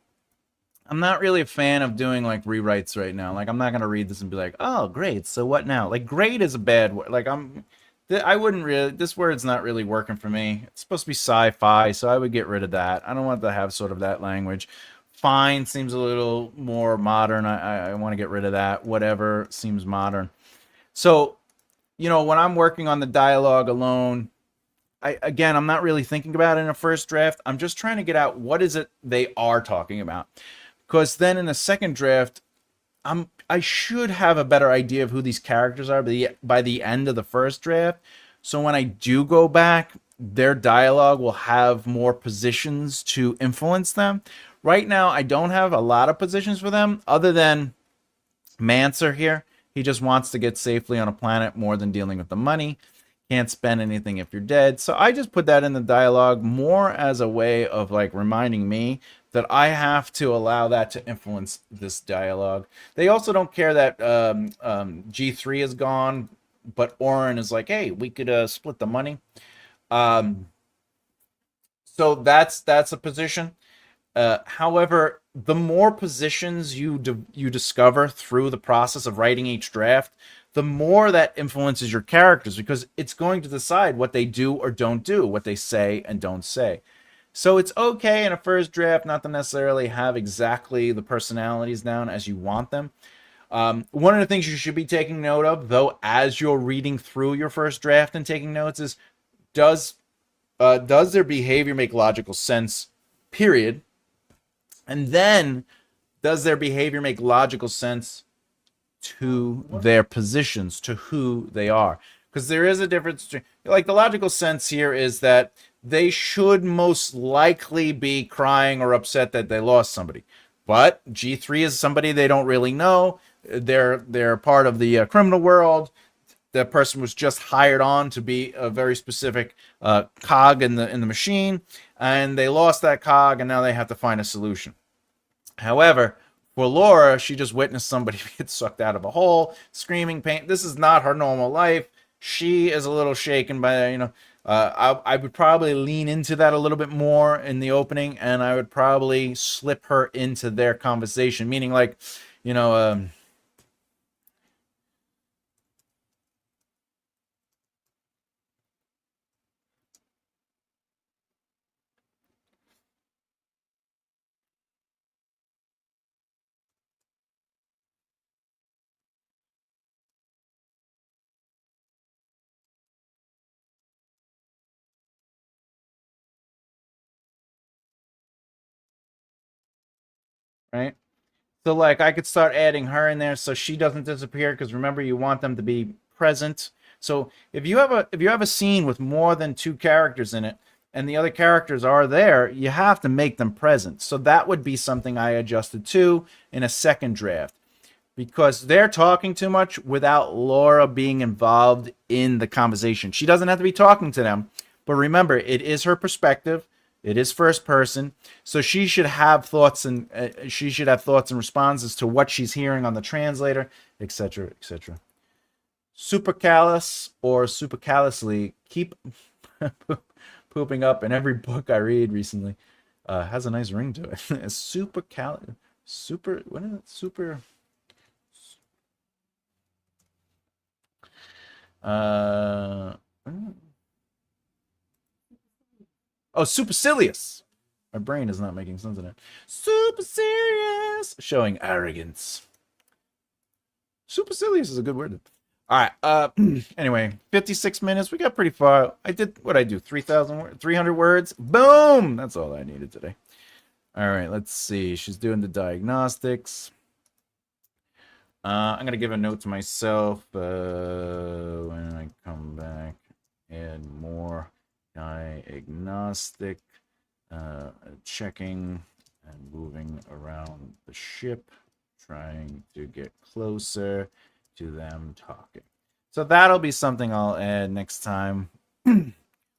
I'm not really a fan of doing like rewrites right now. Like I'm not going to read this and be like, oh, great. So what now? Like great is a bad word. Like I wouldn't really, this word's not really working for me. It's supposed to be sci-fi, so I would get rid of that. I don't want to have sort of that language. Fine seems a little more modern. I want to get rid of that. Whatever seems modern. So, when I'm working on the dialogue alone, I'm not really thinking about it in a first draft. I'm just trying to get out what is it they are talking about. Because then in the second draft, I should have a better idea of who these characters are by the end of the first draft. So when I do go back, their dialogue will have more positions to influence them. Right now, I don't have a lot of positions for them other than Manser here. He just wants to get safely on a planet more than dealing with the money. Can't spend anything if you're dead. So I just put that in the dialogue more as a way of like reminding me that I have to allow that to influence this dialogue. They also don't care that G3 is gone, but Orin is like, hey, we could split the money. So that's a position. However, the more positions you discover through the process of writing each draft, the more that influences your characters because it's going to decide what they do or don't do, what they say and don't say. So it's okay in a first draft not to necessarily have exactly the personalities down as you want them. One of the things you should be taking note of, though, as you're reading through your first draft and taking notes, is does their behavior make logical sense? Period. And then, does their behavior make logical sense to their positions, to who they are? Because there is a difference. Like the logical sense here is that they should most likely be crying or upset that they lost somebody. But G3 is somebody they don't really know. They're part of the criminal world. The person was just hired on to be a very specific cog in the machine, and they lost that cog, and now they have to find a solution. However, for Laura, she just witnessed somebody get sucked out of a hole, screaming pain. This is not her normal life. She is a little shaken by, I would probably lean into that a little bit more in the opening, and I would probably slip her into their conversation, meaning like, right? So like I could start adding her in there so she doesn't disappear because remember you want them to be present. So if you have a scene with more than two characters in it and the other characters are there, you have to make them present. So that would be something I adjusted to in a second draft because they're talking too much without Laura being involved in the conversation. She doesn't have to be talking to them, but remember, it is her perspective. It is first person, so she should have thoughts and responses to what she's hearing on the translator, etc., etc. Supercallus or supercallously keep pooping up in every book I read recently. Has a nice ring to it. What is it? Uh, supercilious. My brain is not making sense of it. Supercilious, showing arrogance. Supercilious is a good word. All right. Anyway, 56 minutes. We got pretty far. I did what I do. 300 words. Boom. That's all I needed today. All right. Let's see. She's doing the diagnostics. I'm gonna give a note to myself when I come back. Add more diagnostic, checking and moving around the ship, trying to get closer to them talking. So that'll be something I'll add next time,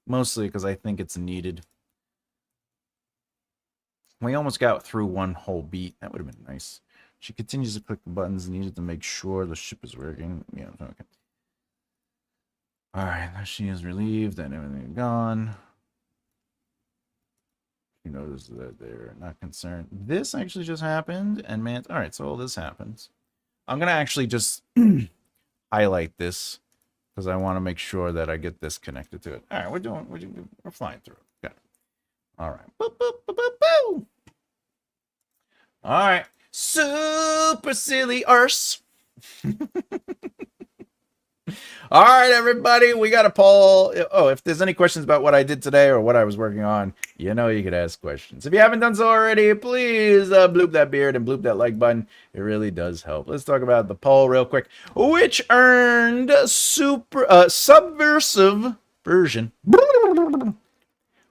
mostly because I think it's needed. We almost got through one whole beat. That would have been nice. She continues to click the buttons needed to make sure the ship is working. Yeah, okay. All right, now she is relieved and everything is gone. She knows that they're not concerned. This actually just happened, and man, all right, so all this happens. I'm gonna actually just highlight this because I want to make sure that I get this connected to it. All right, we're flying through. Got it. All right. Boop, boop, boop, boop, boop. All right. Super silly arse. All right, everybody, we got a poll. Oh, if there's any questions about what I did today or what I was working on, you know you could ask questions. If you haven't done so already, please bloop that beard and bloop that like button. It really does help. Let's talk about the poll real quick. Which earned subversive version?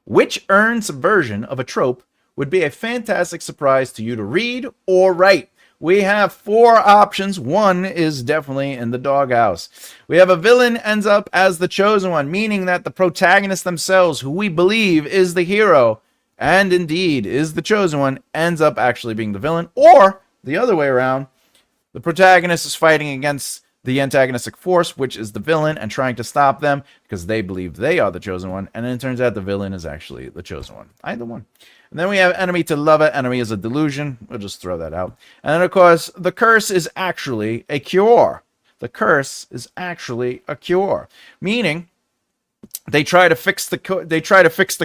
Which earned subversion of a trope would be a fantastic surprise to you to read or write? We have 4 options. One is definitely in the doghouse. We have a villain ends up as the chosen one, meaning that the protagonist themselves, who we believe is the hero, and indeed is the chosen one, ends up actually being the villain. Or the other way around, the protagonist is fighting against the antagonistic force, which is the villain, and trying to stop them because they believe they are the chosen one, and then it turns out the villain is actually the chosen one. Either one. And then we have enemy to lover. Enemy is a delusion. We'll just throw that out. And then, of course, the curse is actually a cure. The curse is actually a cure, meaning they try to fix the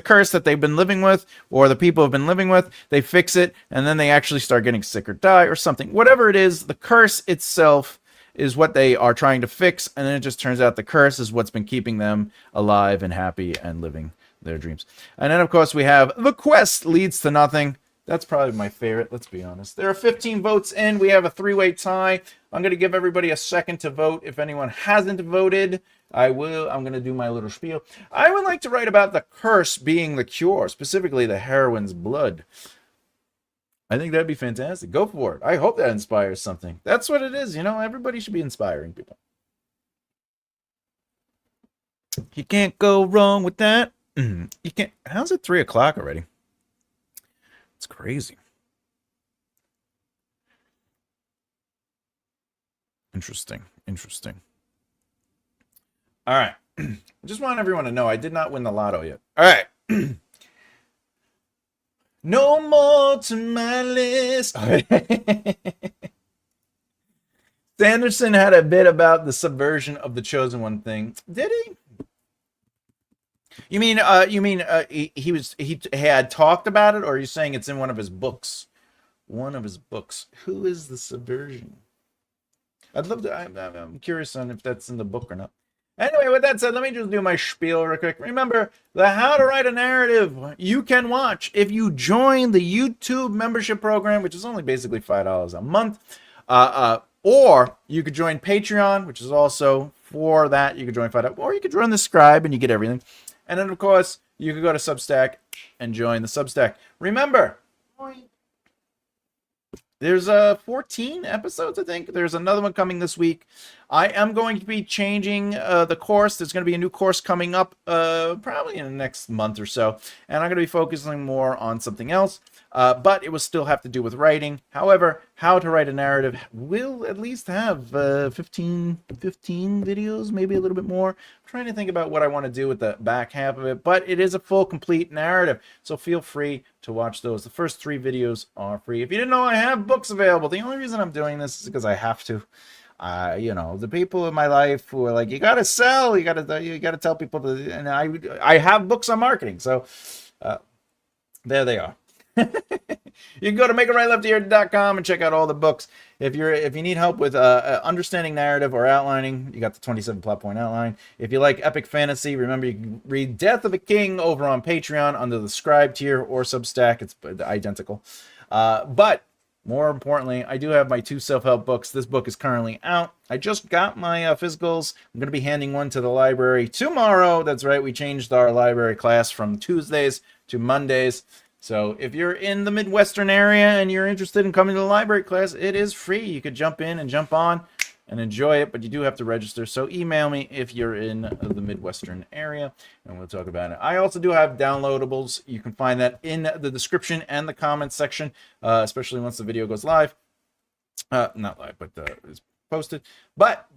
curse that they've been living with, or the people have been living with. They fix it, and then they actually start getting sick or die or something. Whatever it is, the curse itself is what they are trying to fix, and then it just turns out the curse is what's been keeping them alive and happy and living their dreams. And then, of course, we have the quest leads to nothing. That's probably my favorite, let's be honest. There are 15 votes in. We have a 3-way tie. I'm going to give everybody a second to vote. If anyone hasn't voted, I'm going to do my little spiel. I would like to write about the curse being the cure, specifically the heroine's blood. I think that'd be fantastic. Go for it. I hope that inspires something. That's what it is, you know? Everybody should be inspiring people. You can't go wrong with that. You can't. How's it 3 o'clock already? It's crazy. Interesting. All right. I just want everyone to know I did not win the lotto yet. All right. No more to my list. Sanderson had a bit about the subversion of the chosen one thing. Did he? You mean he had talked about it, or are you saying it's in one of his books? One of his books. Who is the subversion? I'd love to. I'm curious on if that's in the book or not. Anyway, with that said, let me just do my spiel real quick. Remember, the How to Write a Narrative you can watch if you join the YouTube membership program, which is only basically $5 a month. Or you could join Patreon, which is also for that. You could join $5, or you could join the Scribe and you get everything. And then, of course, you could go to Substack and join the Substack. Remember, there's 14 episodes, I think. There's another one coming this week. I am going to be changing the course. There's going to be a new course coming up probably in the next month or so. And I'm going to be focusing more on something else. But it will still have to do with writing. However, How to Write a Narrative will at least have 15 videos, maybe a little bit more. I'm trying to think about what I want to do with the back half of it. But it is a full, complete narrative. So feel free to watch those. The first 3 videos are free. If you didn't know, I have books available. The only reason I'm doing this is because I have to. You know, the people in my life who are like, you got to sell. You got to tell people to. And I have books on marketing. So there they are. You can go to makeitrightlefthear.com and check out all the books. If you need help with understanding narrative or outlining, you got the 27 plot point outline. If you like epic fantasy, remember you can read Death of a King over on Patreon under the Scribe tier or Substack. It's identical. But more importantly, I do have my 2 self-help books. This book is currently out. I just got my physicals. I'm going to be handing one to the library tomorrow. That's right. We changed our library class from Tuesdays to Mondays. So if you're in the Midwestern area and you're interested in coming to the library class, it is free. You could jump in and jump on and enjoy it, but you do have to register. So email me if you're in the Midwestern area, and we'll talk about it. I also do have downloadables. You can find that in the description and the comments section, especially once the video goes live. Not live, but it's posted. But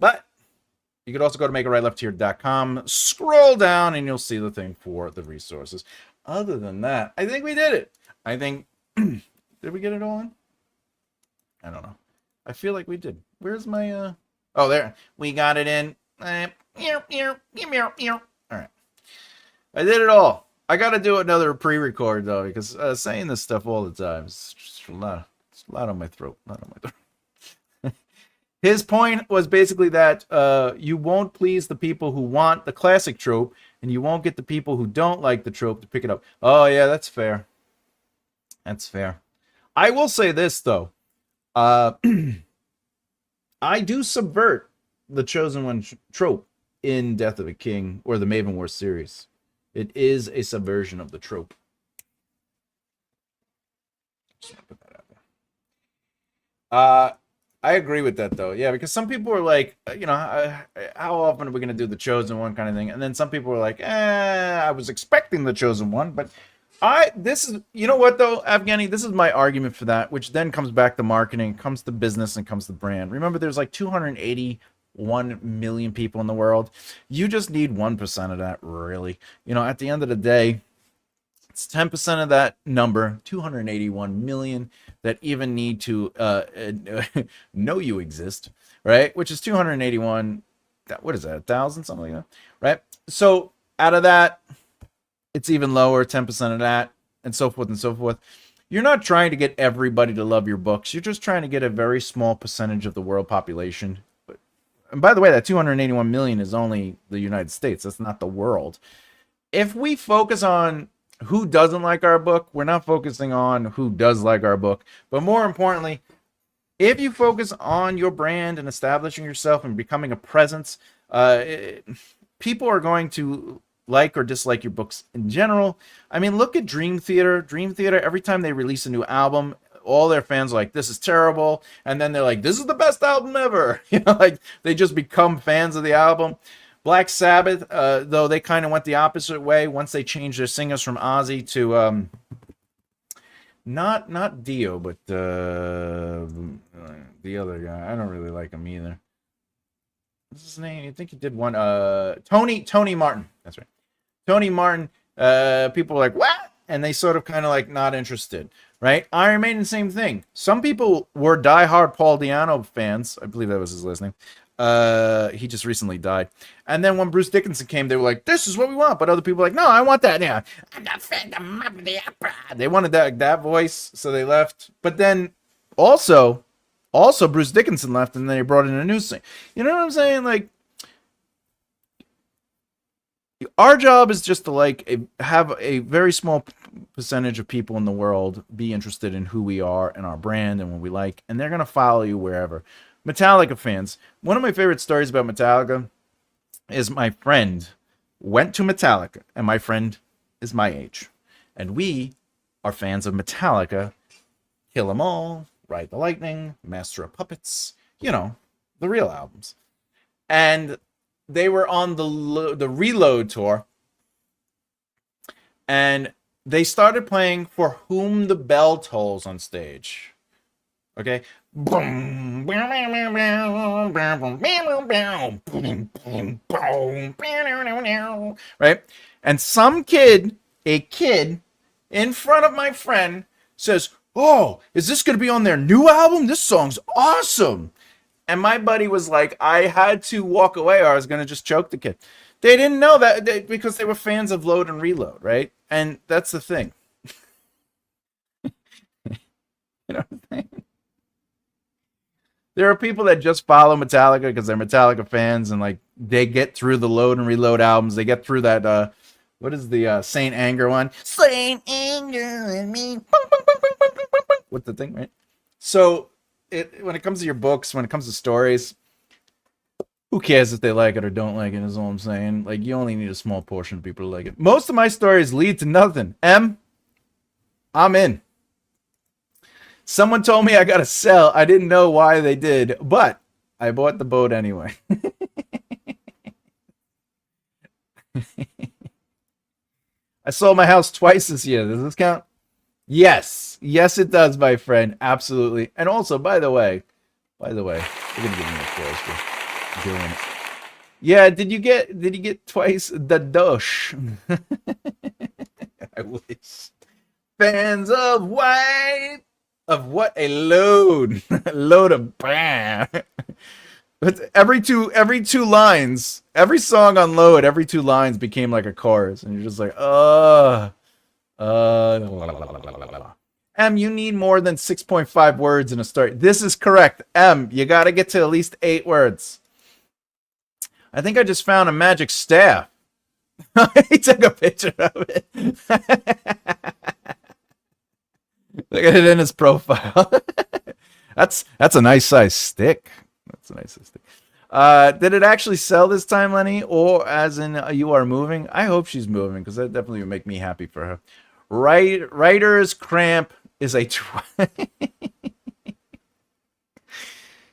you could also go to makeitrightlefthear.com, scroll down, and you'll see the thing for the resources. Other than that, I think we did it. I think, did we get it all in? I don't know. I feel like we did. Where's my, oh, there. We got it in. All right. I did it all. I got to do another pre-record, though, because saying this stuff all the time is just a lot on my throat. His point was basically that you won't please the people who want the classic trope, and you won't get the people who don't like the trope to pick it up. Oh yeah, that's fair. That's fair. I will say this though. Uh, I do subvert the Chosen One trope in Death of a King or the Maven War series. It is a subversion of the trope. Just want to put that out there. I agree with that though. Yeah, because some people are like, how often are we going to do the Chosen One kind of thing? And then some people are like, I was expecting the Chosen One, but this is, you know what though, Afghani, this is my argument for that, which then comes back to marketing, comes to business, and comes to brand. Remember, there's like 281 million people in the world. You just need 1% of that, really. At the end of the day, it's 10% of that number, 281 million, that even need to know you exist, right? Which is 281, what is that, 1,000, something like that, right? So out of that, it's even lower, 10% of that, and so forth and so forth. You're not trying to get everybody to love your books. You're just trying to get a very small percentage of the world population. And by the way, that 281 million is only the United States. That's not the world. If we focus on who doesn't like our book, we're not focusing on who does like our book. But more importantly, if you focus on your brand and establishing yourself and becoming a presence, people are going to like or dislike your books in general. I mean, look at Dream Theater. Dream Theater, every time they release a new album, all their fans are like, this is terrible. And then they're like, this is the best album ever. Like they just become fans of the album. Black Sabbath, though, they kind of went the opposite way once they changed their singers from Ozzy to not Dio, but the other guy. I don't really like him either. What's his name? I think he did one. Tony Martin. That's right. Tony Martin. People were like, what? And they sort of kind of like not interested, right? Iron Maiden, same thing. Some people were diehard Paul Di'Anno fans. I believe that was his last name. He just recently died. And then when Bruce Dickinson came, they were like, this is what we want. But other people were like, no, I want that. Yeah, I'm not Phantom of the Opera. They wanted that voice, so they left. But then also Bruce Dickinson left, and then they brought in a new singer. You know what I'm saying? Like, our job is just to have a very small percentage of people in the world be interested in who we are and our brand and what we like, and they're gonna follow you wherever. Metallica fans. One of my favorite stories about Metallica is my friend went to Metallica, and my friend is my age, and we are fans of Metallica. Kill 'Em All, Ride the Lightning, Master of Puppets, the real albums. And they were on the Reload tour, and they started playing For Whom the Bell Tolls on stage. Okay? Right? And a kid in front of my friend says, oh, is this going to be on their new album? This song's awesome. And my buddy was like, I had to walk away or I was going to just choke the kid. They didn't know that because they were fans of Load and Reload, right? And that's the thing. You know what I'm saying? There are people that just follow Metallica because they're Metallica fans and like they get through the Load and Reload albums. They get through that, what is the Saint Anger one? Saint Anger and me. What's the thing, right? So when it comes to your books, when it comes to stories, who cares if they like it or don't like it is all I'm saying. Like, you only need a small portion of people to like it. Most of my stories lead to nothing. I'm in. Someone told me I gotta sell. I didn't know why they did, but I bought the boat anyway. I sold my house twice this year. Does this count? Yes. Yes, it does, my friend. Absolutely. And also, by the way, we're gonna give me applause for doing it. Yeah, did you get twice the dosh? I wish. Fans of white. Of what a load. A load of bam. But every two lines, every song on Load, every 2 lines became like a chorus, and you're just like, M, you need more than 6.5 words in a story. This is correct. M, you got to get to at least 8 words. I think I just found a magic staff. He took a picture of it. Look at it in his profile. That's a nice size stick. That's a nice size stick. Did it actually sell this time, Lenny? Or as in you are moving? I hope she's moving because that definitely would make me happy for her. Writer's cramp is a...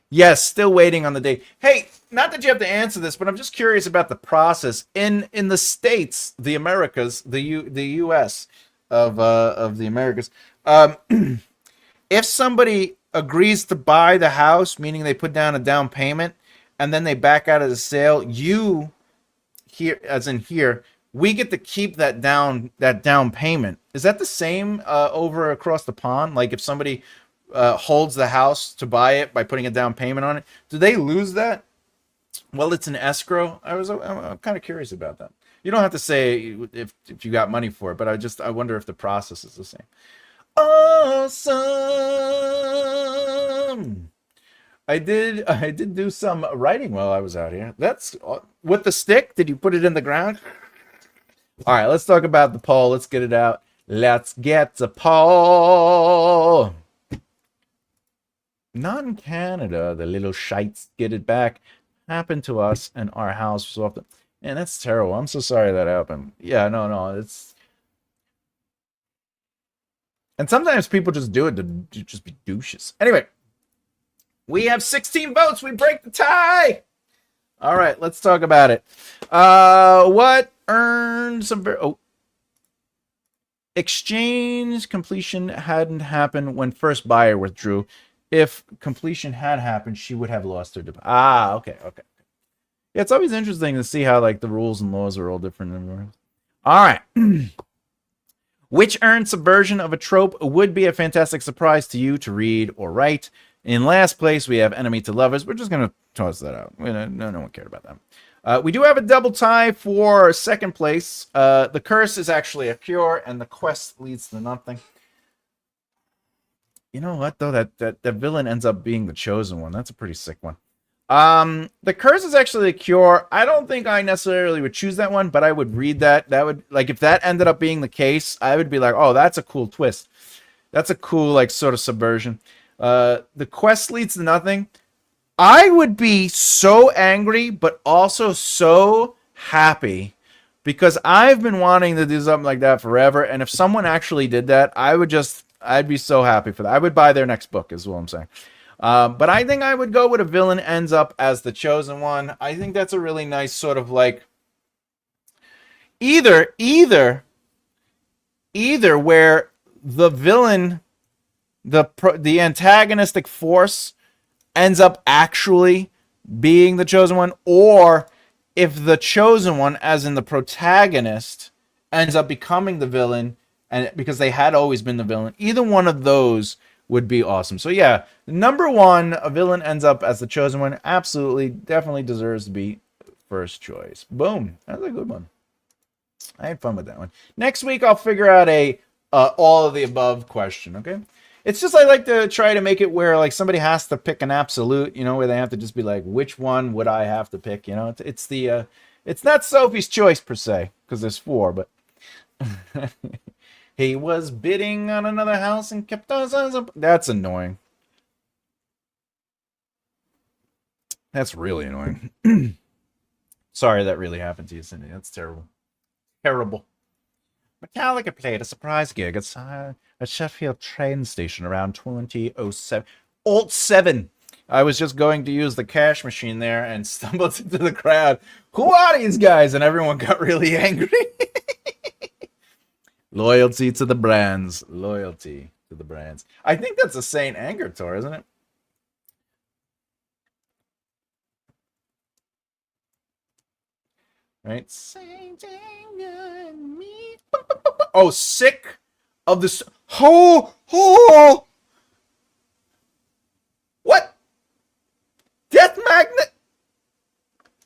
Yes, still waiting on the date. Hey, not that you have to answer this, but I'm just curious about the process in the States, the Americas, the U.S. of the Americas. If somebody agrees to buy the house, meaning they put down a down payment, and then they back out of the sale, you here, as in here, we get to keep that down payment. Is that the same over across the pond? Like if somebody holds the house to buy it by putting a down payment on it, do they lose that? Well, it's an escrow. I'm kind of curious about that. You don't have to say if you got money for it, but I wonder if the process is the same. Awesome. I did do some writing while I was out here. That's with the stick. Did you put it in the ground? All right, let's talk about the poll. Let's get it out. Let's get the poll. Non-Canada, the little shites get it back. Happened to us and our house was off the... Man, that's terrible. I'm so sorry that happened. Yeah, no, it's... And sometimes people just do it to just be douches. Anyway, we have 16 votes. We break the tie. All right, let's talk about it. What earned some... Exchange completion hadn't happened when first buyer withdrew. If completion had happened, she would have lost her deposit. Okay. Yeah, it's always interesting to see how like the rules and laws are all different. All right. Which earned subversion of a trope would be a fantastic surprise to you to read or write? In last place, we have enemy to lovers. We're just going to toss that out. No one cared about that. We do have a double tie for second place. The curse is actually a cure, and the quest leads to nothing. You know what, though? That villain ends up being the chosen one. That's a pretty sick one. The curse is actually a cure. I don't think I necessarily would choose that one, but I would read that. That would, like, if that ended up being the case, I would be like, oh, that's a cool twist. That's a cool, like, sort of subversion. The quest leads to nothing. I would be so angry, but also so happy because I've been wanting to do something like that forever. And if someone actually did that, I'd be so happy for that. I would buy their next book, is what I'm saying. But I think I would go with a villain ends up as the chosen one. I think that's a really nice sort of like either where the villain, the antagonistic force ends up actually being the chosen one, or if the chosen one, as in the protagonist, ends up becoming the villain, and because they had always been the villain. Either one of those would be awesome. So yeah, number one, a villain ends up as the chosen one. Absolutely, definitely deserves to be first choice. Boom. That's a good one. I had fun with that one. Next week, I'll figure out a all of the above question, okay? It's just I like to try to make it where like somebody has to pick an absolute, you know, where they have to just be like, which one would I have to pick? You know, it's the it's not Sophie's choice per se, because there's 4, but he was bidding on another house and kept us up. That's annoying. That's really annoying. Sorry that really happened to you, Cindy. That's terrible. Terrible. Metallica played a surprise gig at Sheffield train station around 2007. Alt 7. I was just going to use the cash machine there and stumbled into the crowd. Who are these guys? And everyone got really angry. Loyalty to the brands. Loyalty to the brands. I think that's a Saint Anger tour, isn't it? Right? Saint Anger and me. Oh, sick of this. Oh! What? Death Magnet?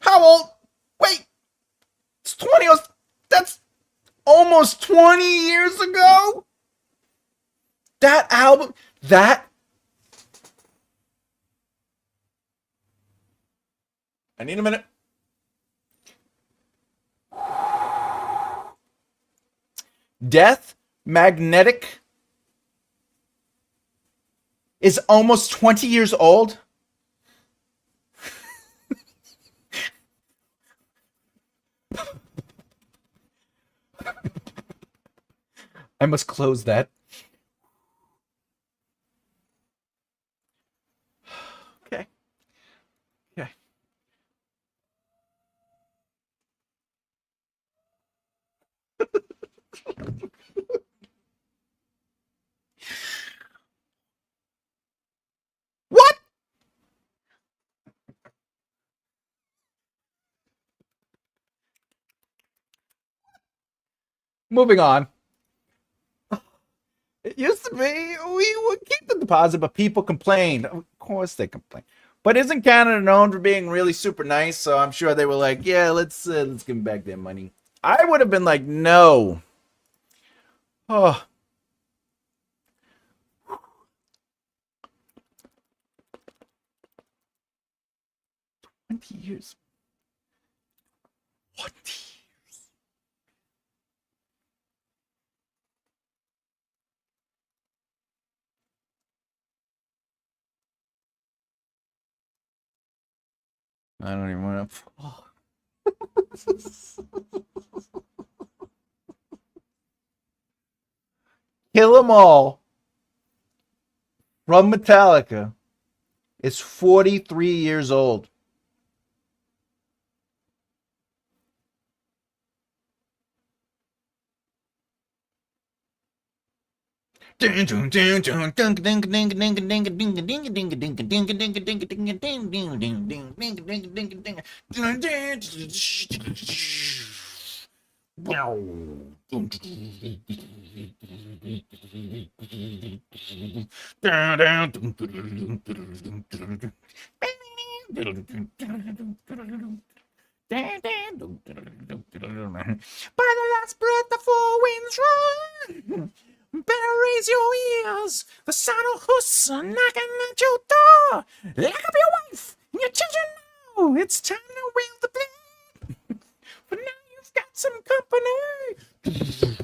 How old? Wait. It's 20. That's almost 20 years ago? That album, that... I need a minute. Death Magnetic is almost 20 years old. I must close that. Okay. Okay. What? Moving on. It used to be we would keep the deposit, but people complained. Of course they complain. But isn't Canada known for being really super nice? So I'm sure they were like, yeah, let's give them back their money. I would have been like, no. Oh. $20. What? I don't even want to. Oh. Kill 'Em All from Metallica is 43 years old. By the last breath the four winds run. Better raise your ears. The sound of hooves are knocking at your door. Lock up your wife and your children now. It's time to wheel the blade. But now you've got some company.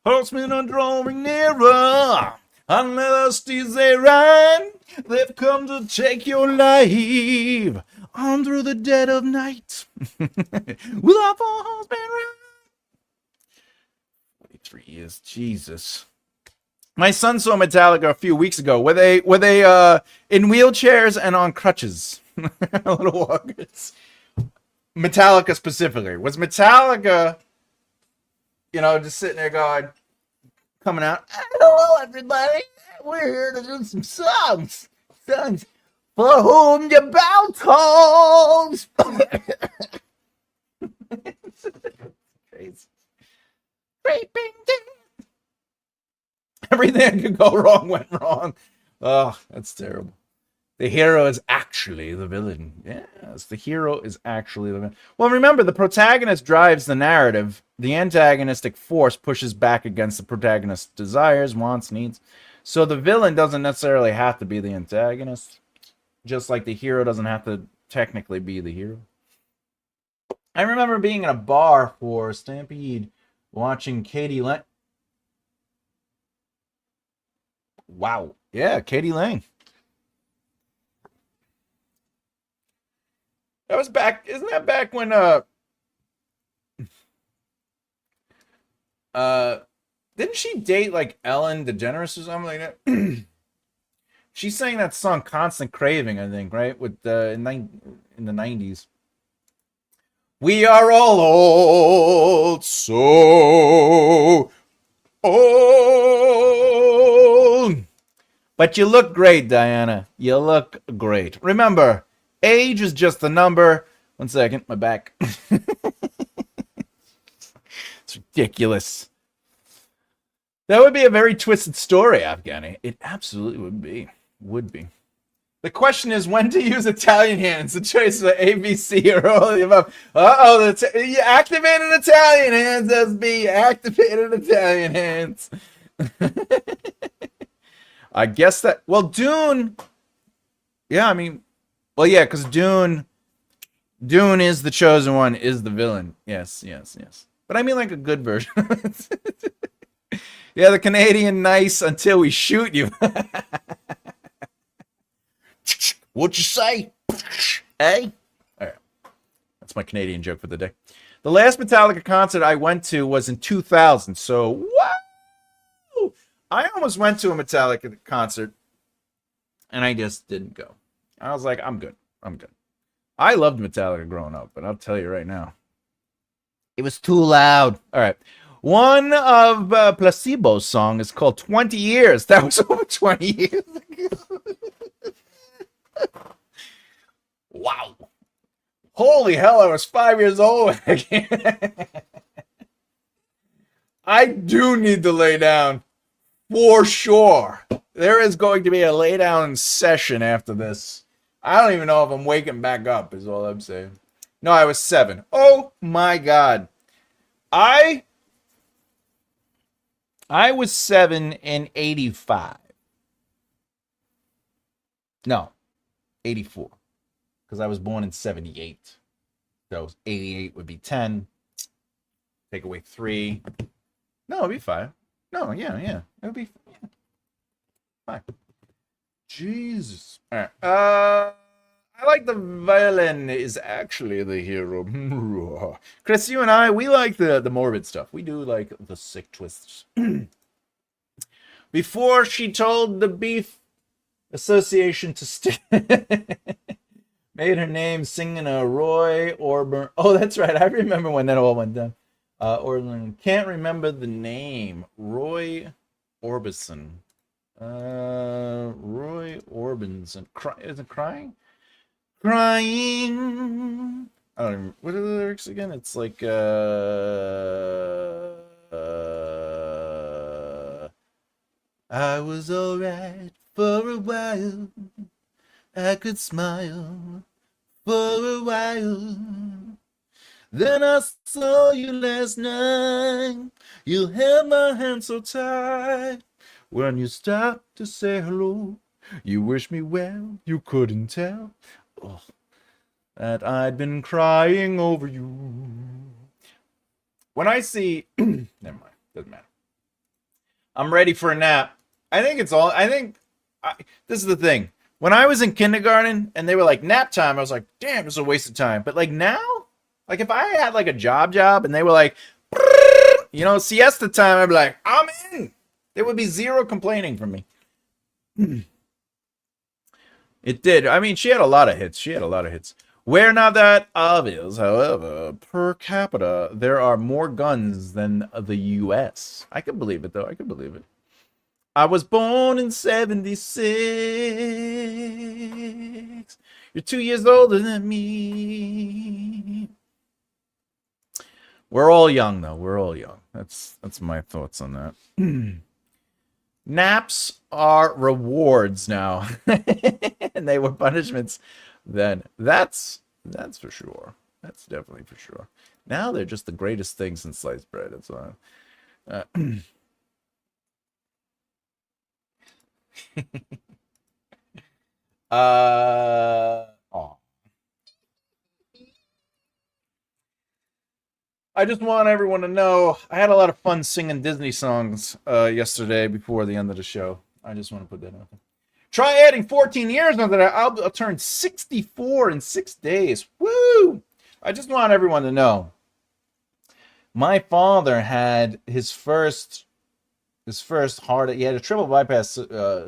Horsemen are drawing nearer. Unless they run, they've come to take your life on through the dead of night. With our four horsemen run. 43 years, Jesus. My son saw Metallica a few weeks ago. Were they in wheelchairs and on crutches? Little walkers. Metallica specifically. Was Metallica, just sitting there going, coming out, hello everybody, we're here to do some songs. Songs for whom you bow tolls. Crazy. Everything that could go wrong went wrong. Oh, that's terrible. The hero is actually the villain. Yes, the hero is actually the villain. Well, remember, the protagonist drives the narrative. The antagonistic force pushes back against the protagonist's desires, wants, needs. So the villain doesn't necessarily have to be the antagonist. Just like the hero doesn't have to technically be the hero. I remember being in a bar for Stampede, watching Katie Lang. Wow. Yeah, Katie Lang. That was back, isn't that back when didn't she date like Ellen DeGeneres or something like that? She sang that song Constant Craving, I think, right? With in the 90s. We are all old, so old. But you look great, Diana. You look great. Remember, age is just a number. 1 second, my back. It's ridiculous. That would be a very twisted story, Afghani. It absolutely would be. Would be. The question is when to use Italian hands. The choice of A, B, C, or all of the above. Uh-oh, you activated Italian hands, SB. Activated Italian hands. I guess that. Well, Dune. Yeah, I mean, well, yeah, because Dune is the chosen one, is the villain. Yes, yes, yes. But I mean, like a good version. Yeah, the Canadian nice until we shoot you. What you say? Hey. All right, that's my Canadian joke for the day. The last Metallica concert I went to was in 2000. So what? I almost went to a Metallica concert, and I just didn't go. I was like, I'm good. I'm good. I loved Metallica growing up, but I'll tell you right now, it was too loud. All right. One of Placebo's song is called 20 Years. That was over 20 years ago. Wow. Holy hell, I was 5 years old. I do need to lay down for sure. There is going to be a lay down session after this. I don't even know if I'm waking back up, is all I'm saying. No, I was 7. Oh my God. I was 7 in 85. No, 84. Because I was born in 78. So 88 would be 10. Take away 3. No, it'd be 5. No, yeah. It would be 5. Jesus. All right. I like the violin is actually the hero. Chris, you and I, we like the morbid stuff. We do like the sick twists. Before she told the Beef Association to made her name singing a Roy Orbison. Oh, that's right. I remember when that all went down. Orlin can't remember the name. Roy Orbison. Roy Orbison. Is it crying? Crying. I don't even. What are the lyrics again? It's like I was alright for a while. I could smile for a while. Then I saw you last night. You held my hand so tight. When you stopped to say hello, you wished me well. You couldn't tell that I'd been crying over you. When I see, never mind, doesn't matter. I'm ready for a nap. This is the thing. When I was in kindergarten and they were like nap time, I was like, damn, this is a waste of time. But like now, like if I had like a job and they were like, siesta time, I'd be like, I'm in. There would be zero complaining from me. It did. I mean, she had a lot of hits. We're not that obvious, however, per capita, there are more guns than the U.S. I can believe it, though. I was born in 76. You're 2 years older than me. We're all young, though. We're all young. That's my thoughts on that. Naps are rewards now. And they were punishments then. That's for sure. That's definitely for sure. Now they're just the greatest thing since sliced bread. That's all. I just want everyone to know I had a lot of fun singing Disney songs yesterday before the end of the show. I just want to put that out there. Try adding 14 years now that I'll turn 64 in 6 days. Woo! I just want everyone to know. My father had his first heart. He had a triple bypass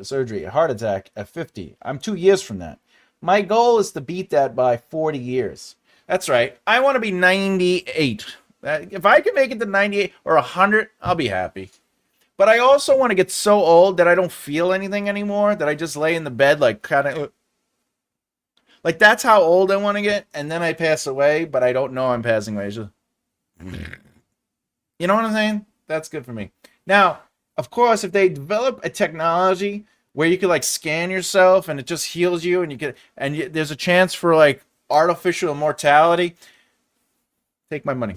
surgery, a heart attack at 50. I'm 2 years from that. My goal is to beat that by 40 years. That's right. I want to be 98. If I can make it to 98 or 100, I'll be happy. But I also want to get so old that I don't feel anything anymore, that I just lay in the bed like kind of like that's how old I want to get, and then I pass away, but I don't know I'm passing away. Just, you know what I'm saying? That's good for me. Now, of course, if they develop a technology where you could like scan yourself and it just heals you, and there's a chance for like artificial immortality, take my money.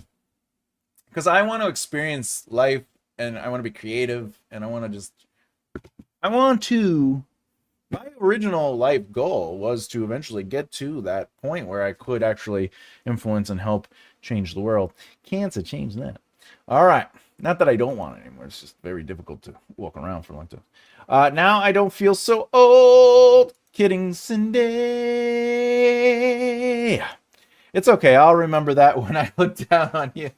Because I want to experience life, and I want to be creative, and I want I want to. My original life goal was to eventually get to that point where I could actually influence and help change the world. Can't change that. All right. Not that I don't want it anymore. It's just very difficult to walk around for a long time. Now I don't feel so old. Kidding, Cindy. It's okay. I'll remember that when I look down on you.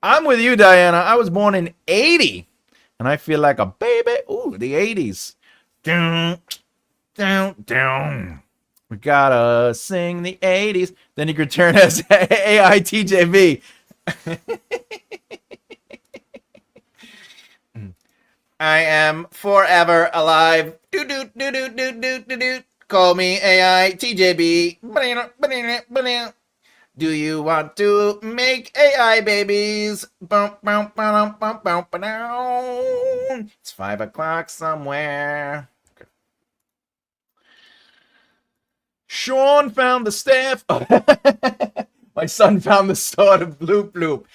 I'm with you, Diana. I was born in 80, and I feel like a baby. Ooh, the 80s. Down, down, down. We gotta sing the 80s. Then you could turn as AITJB. I am forever alive. Do do do do do do do do. Call me AITJB. Do you want to make AI babies? It's 5 o'clock somewhere. Okay. Sean found the staff. My son found the sword of Bloop Bloop.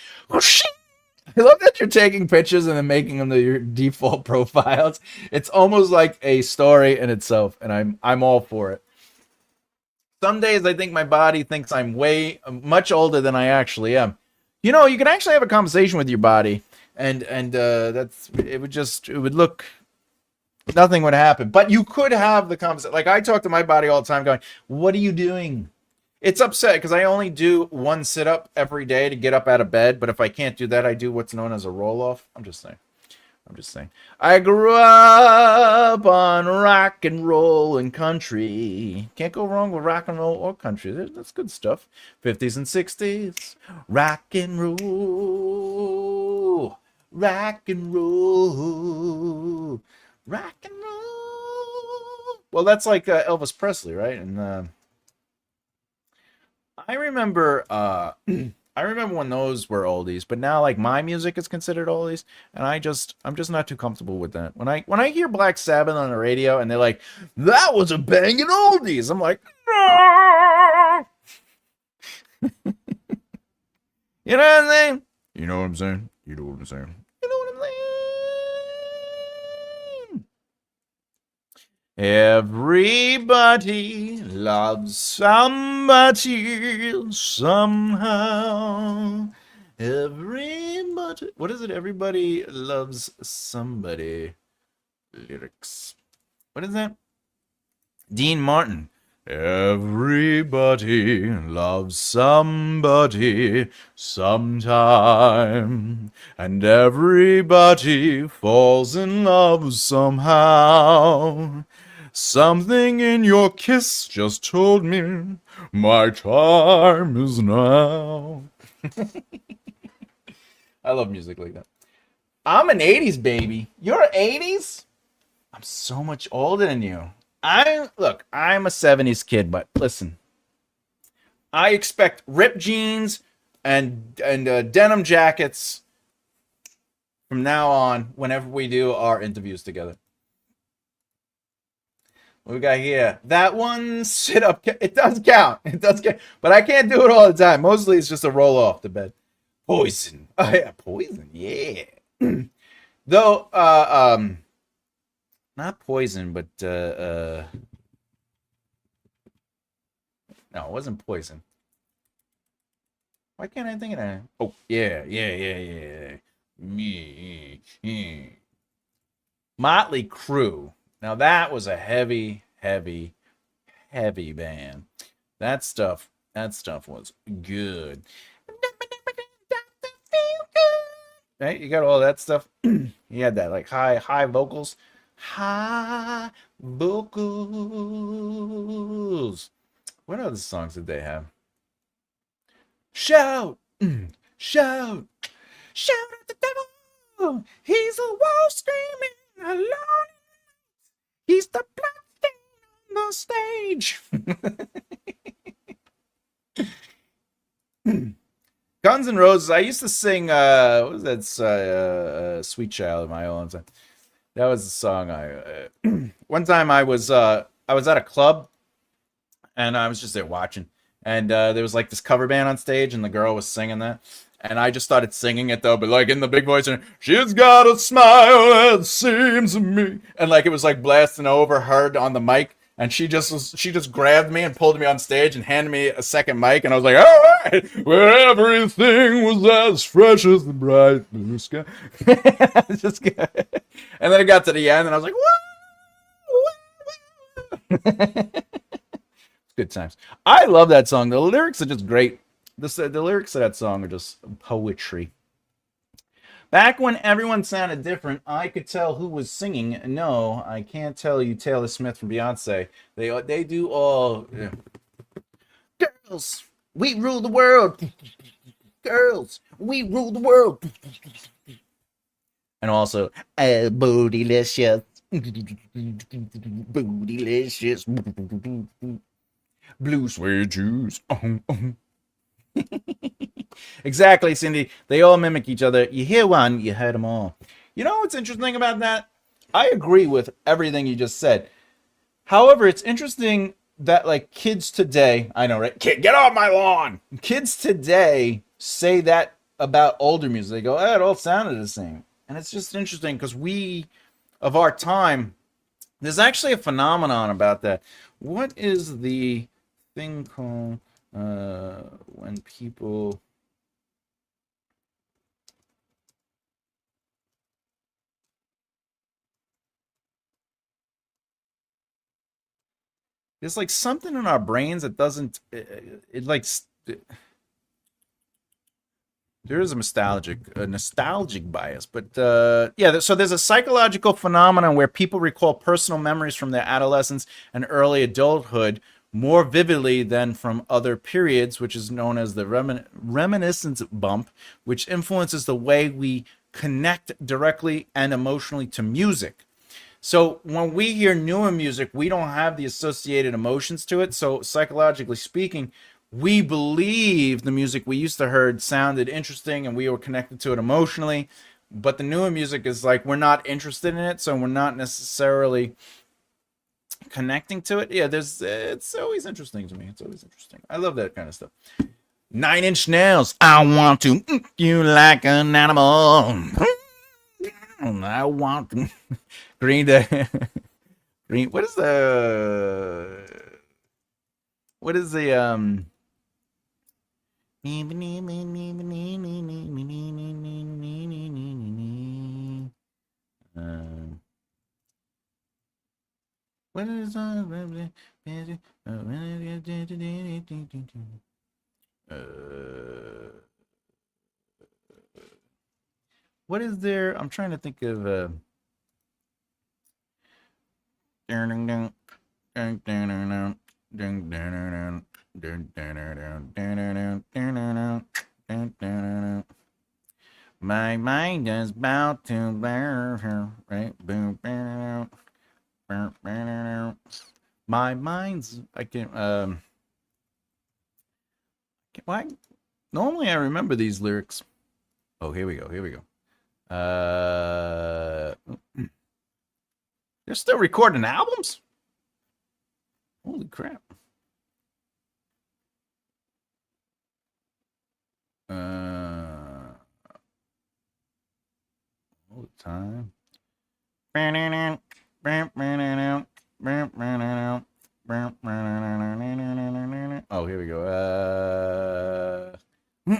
I love that you're taking pictures and then making them your default profiles. It's almost like a story in itself, and I'm all for it. Some days I think my body thinks I'm much older than I actually am. You know, you can actually have a conversation with your body, and it would look, nothing would happen. But you could have the conversation. Like I talk to my body all the time, going, "What are you doing?" It's upset because I only do one sit-up every day to get up out of bed. But if I can't do that, I do what's known as a roll-off. I'm just saying. I grew up on rock and roll and country. Can't go wrong with rock and roll or country. That's good stuff. 50s and 60s. Rock and roll. Rock and roll. Rock and roll. Well, that's like Elvis Presley, right? And I remember when those were oldies, but now like my music is considered oldies, and I'm just not too comfortable with that. When I hear Black Sabbath on the radio and they're like, "That was a banging oldies," I'm like, "No!" You know what I'm saying? You know what I'm saying? You know what I'm saying? You know what I'm saying? Everybody loves somebody somehow. Everybody. What is it? Everybody loves somebody. Lyrics. What is that? Dean Martin. Everybody loves somebody sometime, and everybody falls in love somehow. Something in your kiss just told me my time is now. I love music like that. I'm an 80s baby. You're 80s? I'm so much older than you. I'm a 70s kid, but listen. I expect ripped jeans and denim jackets from now on whenever we do our interviews together. What we got here? That one sit-up. It does count. It does count. But I can't do it all the time. Mostly it's just a roll off the bed. Poison. Oh, yeah, poison. Yeah. Though, not poison, but, no, it wasn't poison. Why can't I think of that? Oh, yeah. Me. Motley Crue. Now that was a heavy band. That stuff was good. Right? You got all that stuff. You had that like high vocals. High vocals. What other songs did they have? Shout, shout, shout at the devil. He's a wolf screaming alone. He's the blood stain on the stage. Guns N' Roses. I used to sing. What was that? Sweet Child of My Own. That was the song. One time I was at a club, and I was just there watching, and there was like this cover band on stage, and the girl was singing that, And I just started singing it though, but like in the big voice, and she's got a smile that seems to me, and like it was like blasting over her on the mic, and she just grabbed me and pulled me on stage and handed me a second mic, and I was like, all right, where everything was as fresh as the bright blue sky. Just, and then it got to the end, and I was like, woo! Good times. I love that song. The lyrics are just great. The lyrics of that song are just poetry. Back when everyone sounded different, I could tell who was singing. No, I can't tell you Taylor Smith from Beyonce. They do all. Yeah. Girls, we rule the world. Girls, we rule the world. And also, bootylicious. Bootylicious. Blue suede shoes. Exactly, Cindy. They all mimic each other. You hear one, you heard them all. You know what's interesting about that? I agree with everything you just said. However, it's interesting that like kids today, I know, right? Kid, get off my lawn. Kids today say that about older music. They go, it all sounded the same. And it's just interesting because we, of our time, there's actually a phenomenon about that. What is the thing called when people... There's like something in our brains that doesn't, it like, there is a nostalgic bias, but yeah, so there's a psychological phenomenon where people recall personal memories from their adolescence and early adulthood more vividly than from other periods, which is known as the reminiscence bump, which influences the way we connect directly and emotionally to music. So when we hear newer music, we don't have the associated emotions to it. So psychologically speaking, we believe the music we used to heard sounded interesting and we were connected to it emotionally. But the newer music is like we're not interested in it, so we're not necessarily connecting to it. Yeah, it's always interesting to me. It's always interesting. I love that kind of stuff. 9 Inch Nails. I want to you like an animal. I want to. Green Day. Green. What is the what is what is there? I'm trying to think of my mind is about to burn, right? My mind's I can't why normally I remember these lyrics. Oh, here we go. They're still recording albums? Holy crap. All the time. Oh, here we go. I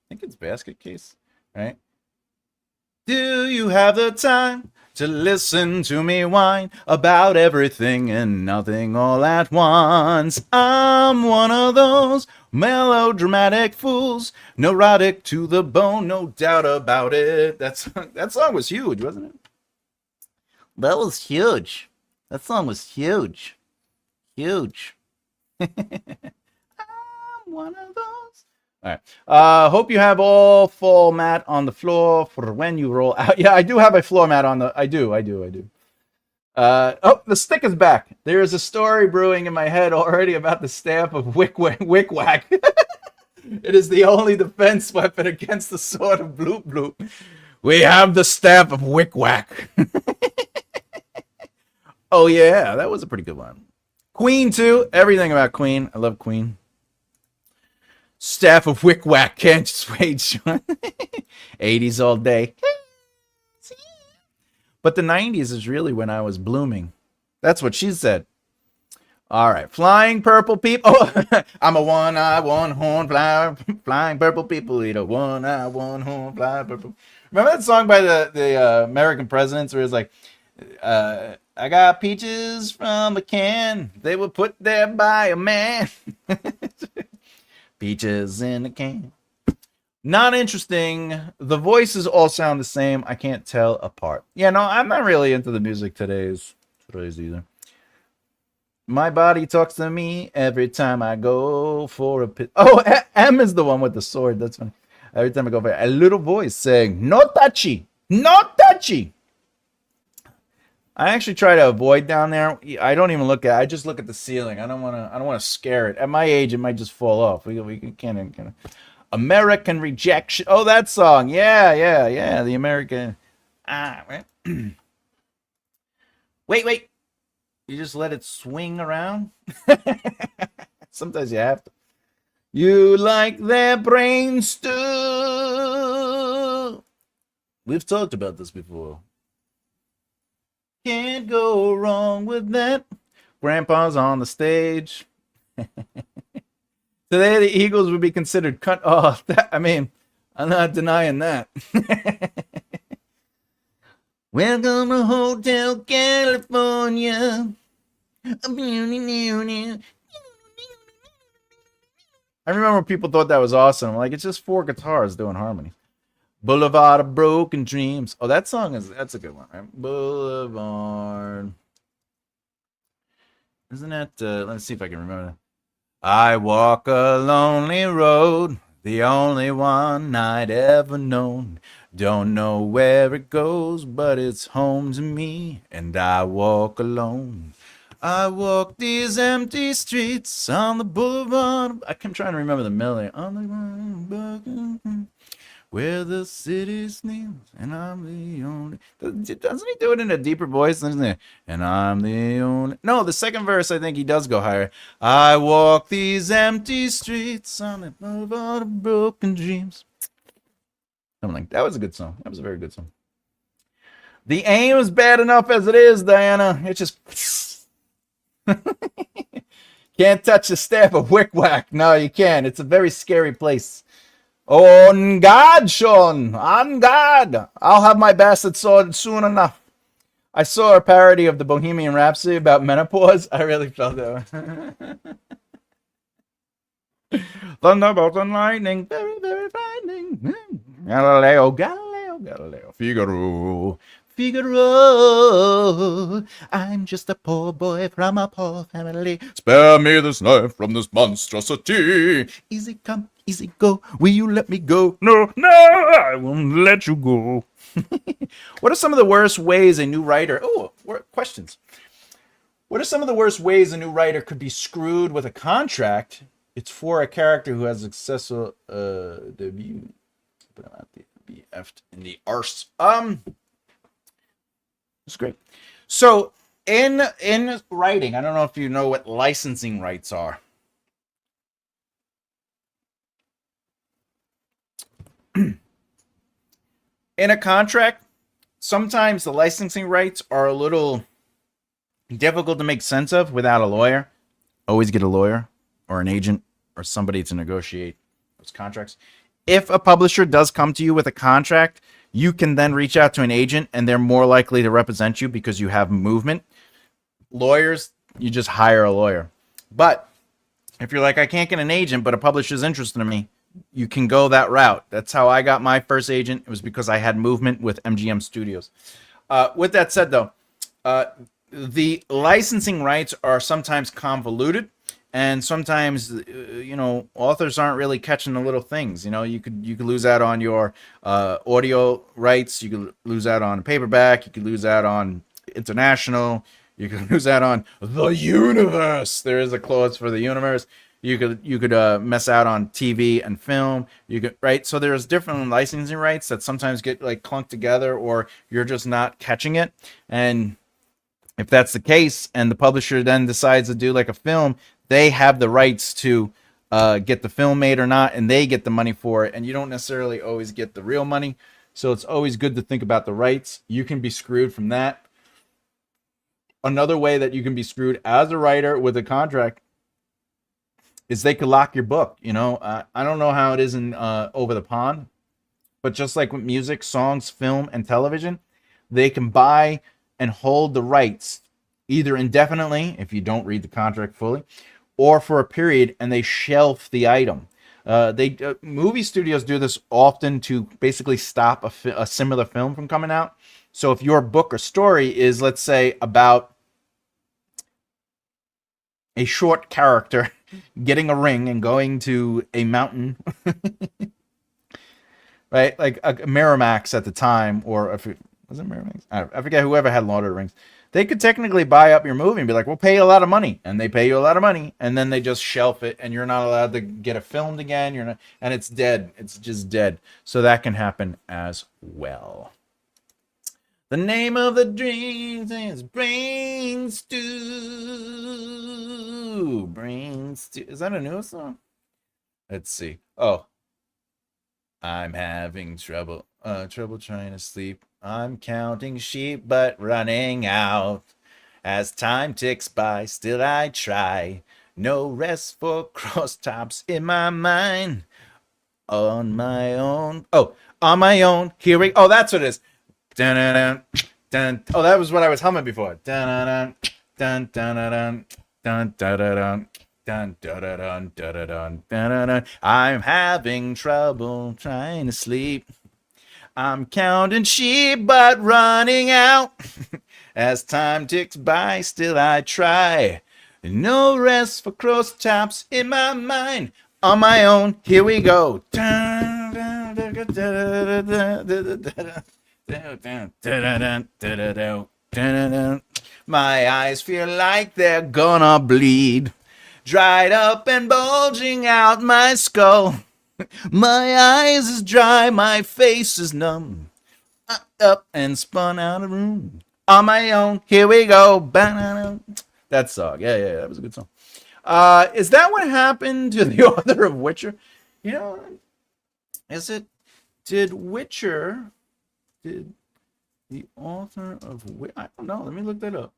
think it's Basket Case, right? Do you have the time to listen to me whine about everything and nothing all at once? I'm one of those melodramatic fools, neurotic to the bone, no doubt about it. That song was huge, wasn't it? That was huge. That song was huge. Huge. I'm one of those. All right. Hope you have all fall mat on the floor for when you roll out. Yeah, I do have a floor mat on the. I do. Oh, the stick is back. There is a story brewing in my head already about the staff of Wick Whack. It is the only defense weapon against the sword of Bloop Bloop. We have the staff of Wick Whack. Oh yeah, that was a pretty good one. Queen too. Everything about Queen. I love Queen. Staff of Wick Whack, can't just wait. 80s all day. But the 90s is really when I was blooming. That's what she said. All right, flying purple people. Oh, I'm a one-eye, one-horn flying purple people. Eat a one-eye, one-horn flying purple. Remember that song by the American presidents where it's like, I got peaches from a can. They were put there by a man. Peaches in a can. Not interesting. The voices all sound the same. I can't tell apart. Yeah, no, I'm not really into the music today's either. My body talks to me every time I go for a pit. Oh, M is the one with the sword. That's funny. Every time I go for a little voice saying, no touchy, no touchy. I actually try to avoid down there. I don't even look at. I just look at the ceiling. I don't want to scare it. At my age, it might just fall off. We can't. American Rejection. Oh, that song. Yeah. The American. Wait. You just let it swing around? Sometimes you have to. You like their brain stew. We've talked about this before. Can't go wrong with that. Grandpa's on the stage. Today the Eagles would be considered cut off. I'm not denying that. Welcome to Hotel California. I remember people thought that was awesome. Like, it's just 4 guitars doing harmony. Boulevard of Broken Dreams. Oh, that's a good one, right? Boulevard. Isn't that, let's see if I can remember that. I walk a lonely road, the only one I'd ever known. Don't know where it goes, but it's home to me, and I walk alone. I walk these empty streets on the boulevard. I keep trying to remember the melody. On the where the city sleeps, and I'm the only. Doesn't he do it in a deeper voice? Doesn't he? And I'm the only. No, the second verse, I think he does go higher. I walk these empty streets on the boulevard of broken dreams. I'm like, that was a good song. That was a very good song. The aim is bad enough as it is, Diana. It's just. Can't touch the staff of Wick Whack. No, you can't. It's a very scary place. On God, Sean. On God. I'll have my bastard sword soon enough. I saw a parody of the Bohemian Rhapsody about menopause. I really felt that one. Thunderbolts and lightning. Very, very frightening. Galileo. Figaro, I'm just a poor boy from a poor family. Spare me this knife from this monstrosity. Easy come, easy go. Will you let me go? No, I won't let you go. What are some of the worst ways a new writer... Oh, questions. What are some of the worst ways a new writer could be screwed with a contract? It's for a character who has successful debut. But I'm at the be effed in the arse. It's great. So in writing, I don't know if you know what licensing rights are. In a contract, sometimes the licensing rights are a little difficult to make sense of without a lawyer. Always get a lawyer or an agent or somebody to negotiate those contracts. If a publisher does come to you with a contract, you can then reach out to an agent and they're more likely to represent you because you have movement. Lawyers, you just hire a lawyer. But if you're like, I can't get an agent, but a publisher's interested in me, you can go that route. That's how I got my first agent. It was because I had movement with MGM Studios. With that said, though, the licensing rights are sometimes convoluted. And sometimes, authors aren't really catching the little things. You could lose out on your audio rights. You could lose out on paperback. You could lose out on international. You could lose out on the universe. There is a clause for the universe. You could mess out on TV and film. Right. So there's different licensing rights that sometimes get like clunked together, or you're just not catching it. And if that's the case, and the publisher then decides to do like a film, they have the rights to get the film made or not, and they get the money for it, and you don't necessarily always get the real money. So it's always good to think about the rights. You can be screwed from that. Another way that you can be screwed as a writer with a contract is they could lock your book. I don't know how it is in over the pond, but just like with music, songs, film, and television, they can buy and hold the rights either indefinitely if you don't read the contract fully, or for a period, and they shelf the item. Movie studios do this often to basically stop a similar film from coming out. So if your book or story is, let's say, about a short character getting a ring and going to a mountain, right? Like a Miramax at the time, or if it was it Miramax, I forget, whoever had Lord of the Rings. They could technically buy up your movie and be like, we'll pay you a lot of money. And they pay you a lot of money. And then they just shelf it. And you're not allowed to get it filmed again. You're not, and it's dead. It's just dead. So that can happen as well. The name of the dream is Brain Stew. Brain Stew. Is that a new song? Let's see. Oh. I'm having trouble trying to sleep. I'm counting sheep, but running out. As time ticks by, still I try. No rest for crosstops in my mind. On my own. Oh, on my own. Here we. Oh, that's what it is. Dun dun dun dun. Oh, that was what I was humming before. Dun dun dun dun dun dun dun dun dun. Dun, dun, dun, dun, dun, dun, dun, dun. I'm having trouble trying to sleep. I'm counting sheep, but running out. As time ticks by, still I try. No rest for cross tops in my mind. On my own, here we go. My eyes feel like they're gonna bleed. Dried up and bulging out my skull. My eyes is dry, my face is numb. Up and spun out of room. On my own, here we go. That song. Yeah, that was a good song. Is that what happened to the author of Witcher? Is it? Did the author of Witcher, I don't know. Let me look that up.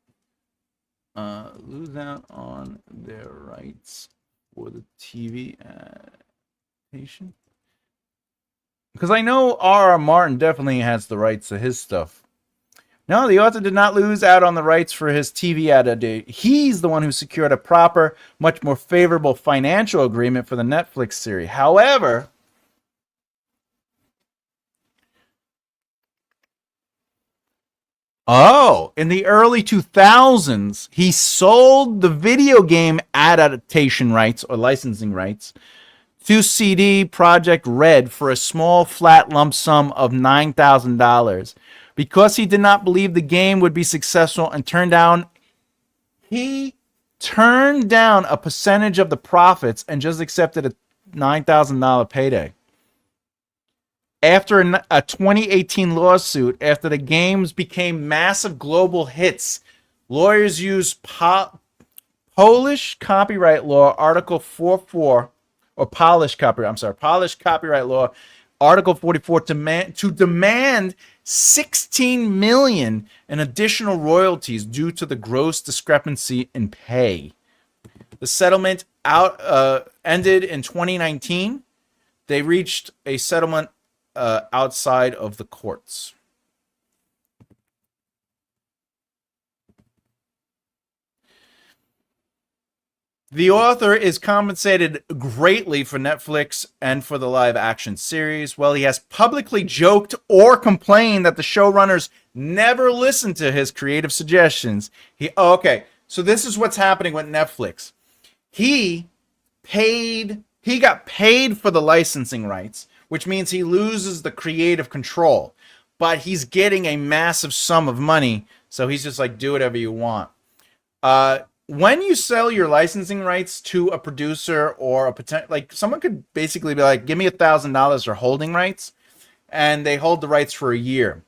Lose out on their rights for the TV adaptation? Because I know R.R. Martin definitely has the rights to his stuff. No, the author did not lose out on the rights for his TV adaptation. He's the one who secured a proper, much more favorable financial agreement for the Netflix series. However, in the early 2000s, he sold the video game adaptation rights or licensing rights to CD Projekt Red for a small flat lump sum of $9,000. Because he did not believe the game would be successful and he turned down a percentage of the profits and just accepted a $9,000 payday. After a 2018 lawsuit, after the games became massive global hits, lawyers used Polish copyright law Article 44, or Polish copyright law Article 44 to demand $16 million in additional royalties due to the gross discrepancy in pay. The settlement ended in 2019. They reached a settlement outside of the courts. The author is compensated greatly for Netflix and for the live action series. While he has publicly joked or complained that the showrunners never listened to his creative suggestions. So this is what's happening with Netflix. He got paid for the licensing rights, which means he loses the creative control. But he's getting a massive sum of money, so he's just like, do whatever you want. When you sell your licensing rights to a producer or a potential, like someone could basically be like, give me $1,000 for holding rights, and they hold the rights for a year.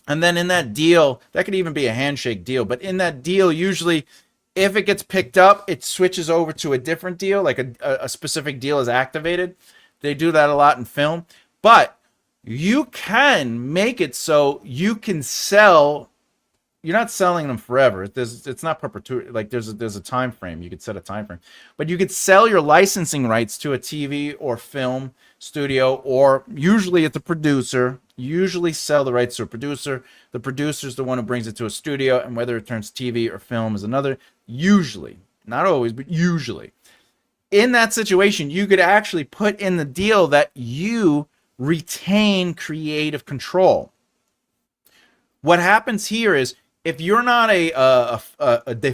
And then in that deal, that could even be a handshake deal, but in that deal, usually If it gets picked up, it switches over to a different deal, like a specific deal is activated. They do that a lot in film. But you can make it so you can sell. You're not selling them forever. It's not perpetuity. Like there's a time frame. You could set a time frame, but you could sell your licensing rights to a TV or film studio, or usually it's a producer. Usually sell the rights to a producer. The producer's the one who brings it to a studio, and whether it turns TV or film is another. Usually, not always, but usually. In that situation, you could actually put in the deal that you retain creative control. What happens here is, if you're not a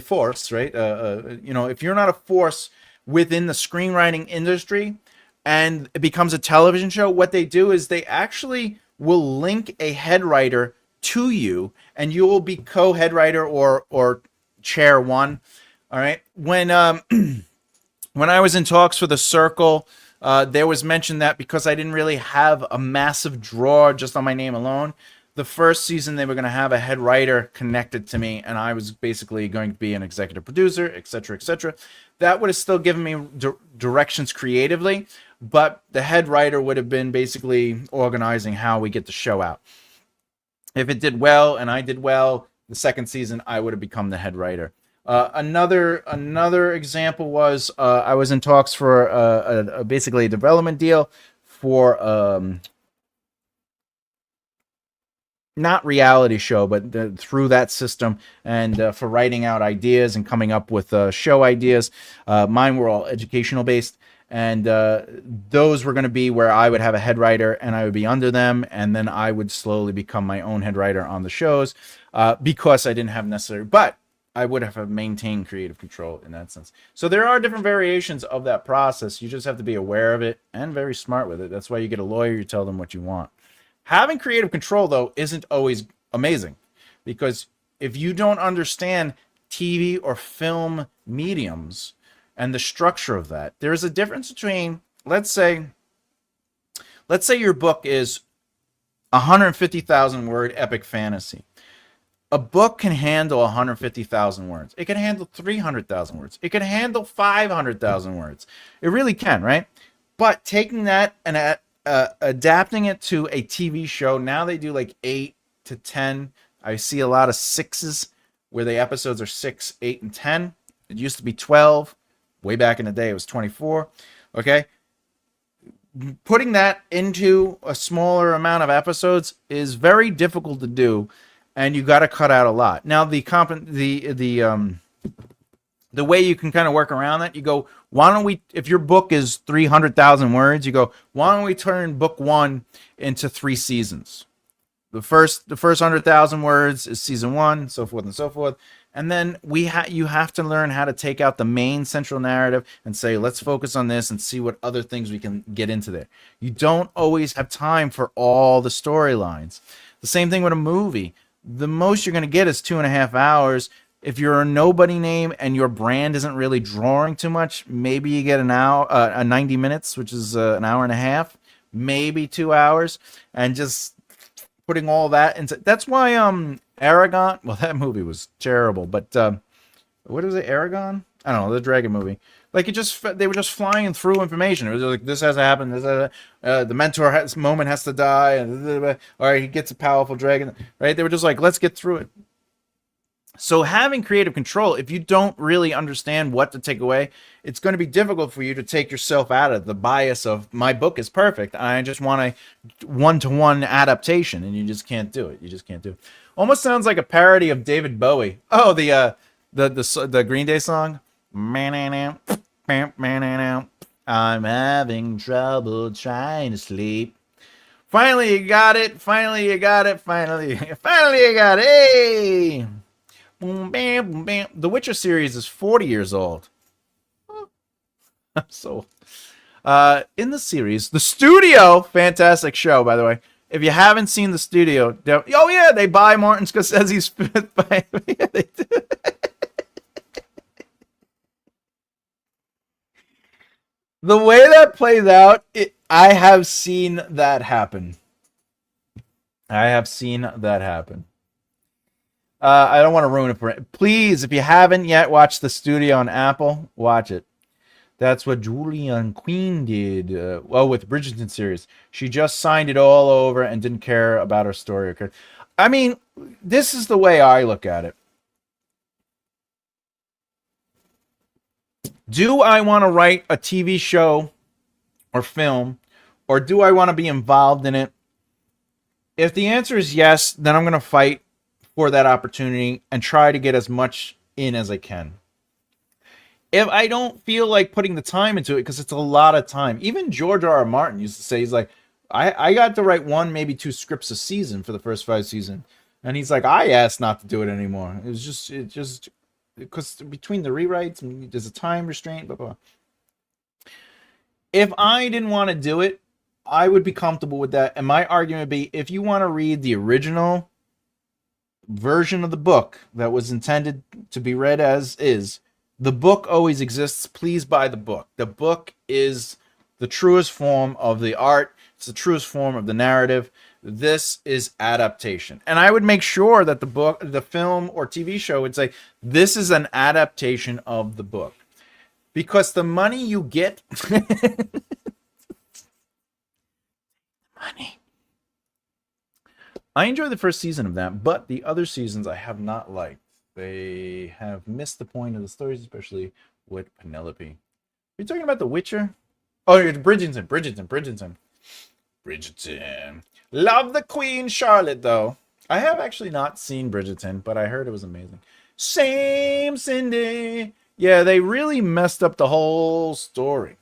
force, right? If you're not a force within the screenwriting industry, and it becomes a television show, what they do is they actually will link a head writer to you, and you will be co-head writer or chair one. All right. When when I was in talks for The Circle, there was mention that because I didn't really have a massive draw just on my name alone, the first season they were going to have a head writer connected to me, and I was basically going to be an executive producer, etc., etc. That would have still given me directions creatively, but the head writer would have been basically organizing how we get the show out. If it did well and I did well, the second season I would have become the head writer. Another example was I was in talks for basically a development deal for not reality show, but through that system, and for writing out ideas and coming up with show ideas. Mine were all educational based, and those were going to be where I would have a head writer and I would be under them, and then I would slowly become my own head writer on the shows, because I didn't have necessary, but I would have maintained creative control in that sense. So there are different variations of that process. You just have to be aware of it and very smart with it. That's why you get a lawyer, you tell them what you want. Having creative control, though, isn't always amazing, because if you don't understand TV or film mediums and the structure of that, there is a difference between, let's say your book is 150,000 word epic fantasy. A book can handle 150,000 words. It can handle 300,000 words. It can handle 500,000 words. It really can, right? But taking that and adapting it to a TV show, now they do like 8 to 10. I see a lot of 6s where the episodes are 6, 8, and 10. It used to be 12. Way back in the day, it was 24. Okay? Putting that into a smaller amount of episodes is very difficult to do, and you got to cut out a lot. Now, the way you can kind of work around that, you go, why don't we, if your book is 300,000 words, you go, why don't we turn book 1 into 3 seasons? The first 100,000 words is season 1, so forth and so forth. And then you have to learn how to take out the main central narrative and say, let's focus on this and see what other things we can get into there. You don't always have time for all the storylines. The same thing with a movie. The most you're going to get is 2.5 hours. If you're a nobody name and your brand isn't really drawing too much, maybe you get an hour, 90 minutes, which is an hour and a half, maybe 2 hours, and just putting all that into. That's why Aragon. Well, that movie was terrible, but what is it? Aragon? I don't know, the dragon movie. Like they were just flying through information. It was like, this has to happen. The mentor moment has to die. All right, he gets a powerful dragon. Right? They were just like, let's get through it. So having creative control, if you don't really understand what to take away, it's going to be difficult for you to take yourself out of the bias of my book is perfect. I just want a one-to-one adaptation, and you just can't do it. You just can't do it. Almost sounds like a parody of David Bowie. Oh, the Green Day song. I'm having trouble trying to sleep. Finally, you got it. Finally, you got it. Finally, you got it. Hey. Boom, bam, boom, bam. The Witcher series is 40 years old. So, in the series, The Studio, fantastic show, by the way. If you haven't seen The Studio, oh yeah, they buy Martin Scorsese's. Yeah, they do. The way that plays out, I have seen that happen. I don't want to ruin it for it. Please, if you haven't yet watched the studio on Apple, watch it. That's what Julian Queen did. Well, with Bridgerton series, she just signed it all over and didn't care about her story. I mean, this is the way I look at it. Do I want to write a TV show or film, or do I want to be involved in it? If the answer is yes, then I'm going to fight for that opportunity and try to get as much in as I can. If I don't feel like putting the time into it, because it's a lot of time. Even George R. R. Martin used to say, he's like, I got to write 1, maybe 2 scripts a season for the first 5 seasons. And he's like, I asked not to do it anymore. It just, because between the rewrites, and there's a time restraint, blah, blah. If I didn't want to do it, I would be comfortable with that. And my argument would be, if you want to read the original version of the book that was intended to be read as is, the book always exists. Please buy the book. The book is the truest form of the art. It's the truest form of the narrative. This is adaptation. And I would make sure that the book, the film or TV show would say, this is an adaptation of the book. Because the money you get... money. I enjoyed the first season of that, but the other seasons I have not liked. They have missed the point of the stories, especially with Penelope. Are you talking about The Witcher? Oh, it's Bridgerton. Love the Queen Charlotte, though. I have actually not seen Bridgerton, but I heard it was amazing. Same Cindy. Yeah, they really messed up the whole story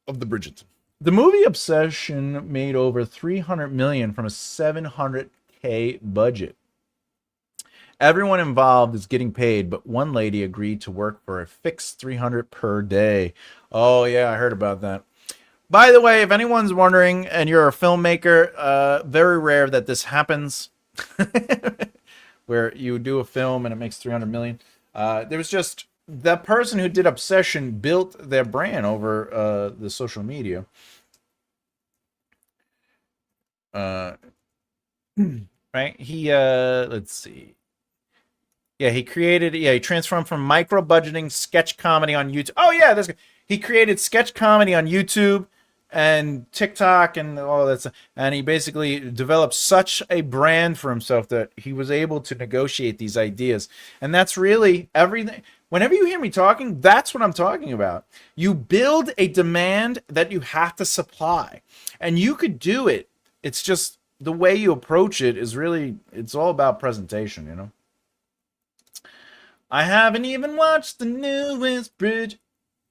of the Bridgerton. The movie Obsession made over $300 million from a $700K budget. Everyone involved is getting paid, but one lady agreed to work for a fixed $300 per day. Oh yeah, I heard about that. By the way, if anyone's wondering and you're a filmmaker, very rare that this happens, where you do a film and it makes $300 million. There was just the person who did Obsession built their brand over the social media. Right? He let's see. Yeah, he transformed from micro budgeting sketch comedy on YouTube. Oh yeah, he created sketch comedy on YouTube and TikTok and all that stuff. And he basically developed such a brand for himself that he was able to negotiate these ideas. And that's really everything. Whenever you hear me talking, that's what I'm talking about. You build a demand that you have to supply. And you could do it. It's just the way you approach it is really, it's all about presentation, you know? I haven't even watched the newest Bridge.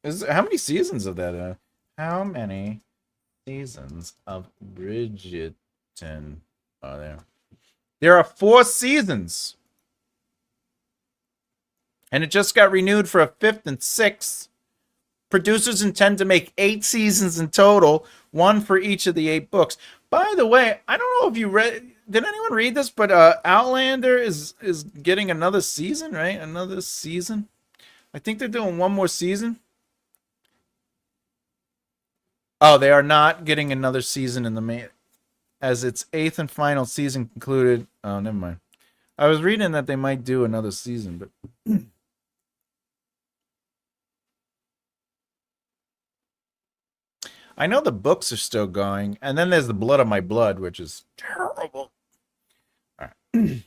How many seasons of that? How many seasons of Bridgerton are there? There are 4 seasons. And it just got renewed for a 5th and 6th. Producers intend to make 8 seasons in total, 1 for each of the 8 books. By the way, I don't know if you read... Did anyone read this? But Outlander is getting another season, right? Another season. I think they're doing 1 more season. Oh, they are not getting another season in the main, as its 8th and final season concluded. Oh, never mind. I was reading that they might do another season, but I know the books are still going, and then there's The Blood of My Blood, which is terrible. All right.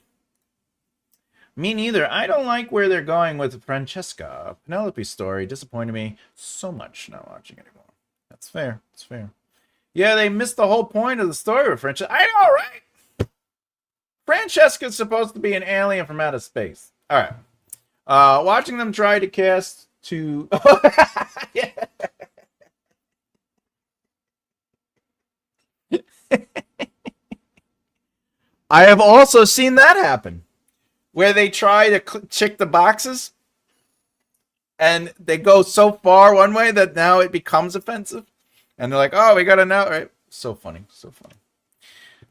Me neither. I don't like where they're going with Francesca. Penelope's story disappointed me so much not watching anymore. That's fair. That's fair. Yeah, they missed the whole point of the story with Francesca. I know, right? Francesca's supposed to be an alien from outer space. All right. Watching them try to cast to... yeah. I have also seen that happen, where they try to check the boxes and they go so far one way that now it becomes offensive, and they're like, oh, we gotta know, right? So funny.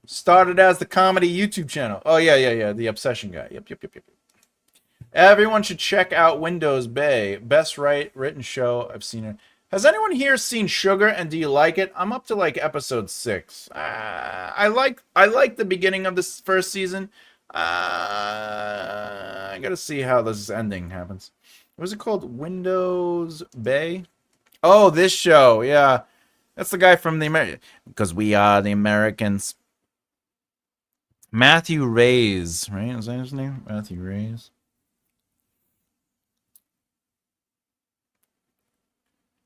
Started as the comedy YouTube channel. Oh yeah, the Obsession guy. Yep. Everyone should check out Windows Bay. Best written show I've seen it. Has anyone here seen Sugar, and do you like it? I'm up to like episode 6. I like the beginning of this first season. I gotta see how this ending happens. What was it called? Windows Bay? Oh, this show. Yeah. That's the guy from the American. Because we are the Americans. Matthew Reyes, right? Is that his name? Matthew Reyes.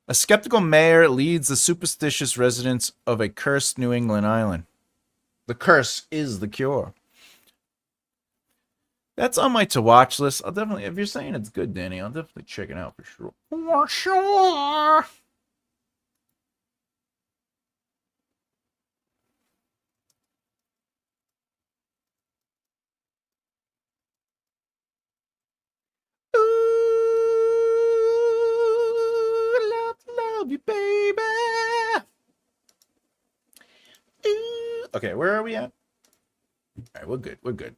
A skeptical mayor leads the superstitious residents of a cursed New England island. The curse is the cure. That's on my to-watch list. I'll definitely, if you're saying it's good, Danny, I'll definitely check it out for sure. For sure. Ooh, love you, baby. Ooh. Okay, where are we at? All right, we're good. We're good.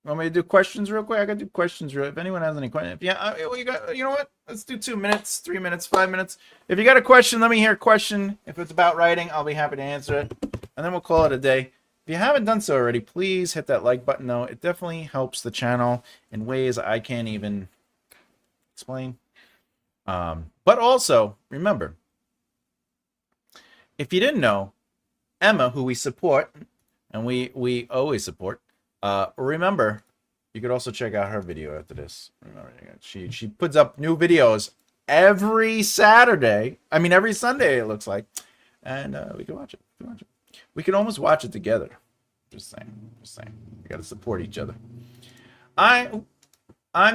Want me to do questions real quick? I gotta do questions real. If anyone has any questions, yeah, well, you got. You know what? Let's do 2 minutes, 3 minutes, 5 minutes. If you got a question, let me hear a question. If it's about writing, I'll be happy to answer it, and then we'll call it a day. If you haven't done so already, please hit that like button. Though it definitely helps the channel in ways I can't even explain. But also remember, if you didn't know, Emma, who we support, and we always support. Remember, you could also check out her video after this. Remember, she puts up new videos every Saturday. I mean, every Sunday it looks like, and we can watch it. We can almost watch it together. Just saying. We got to support each other. I'm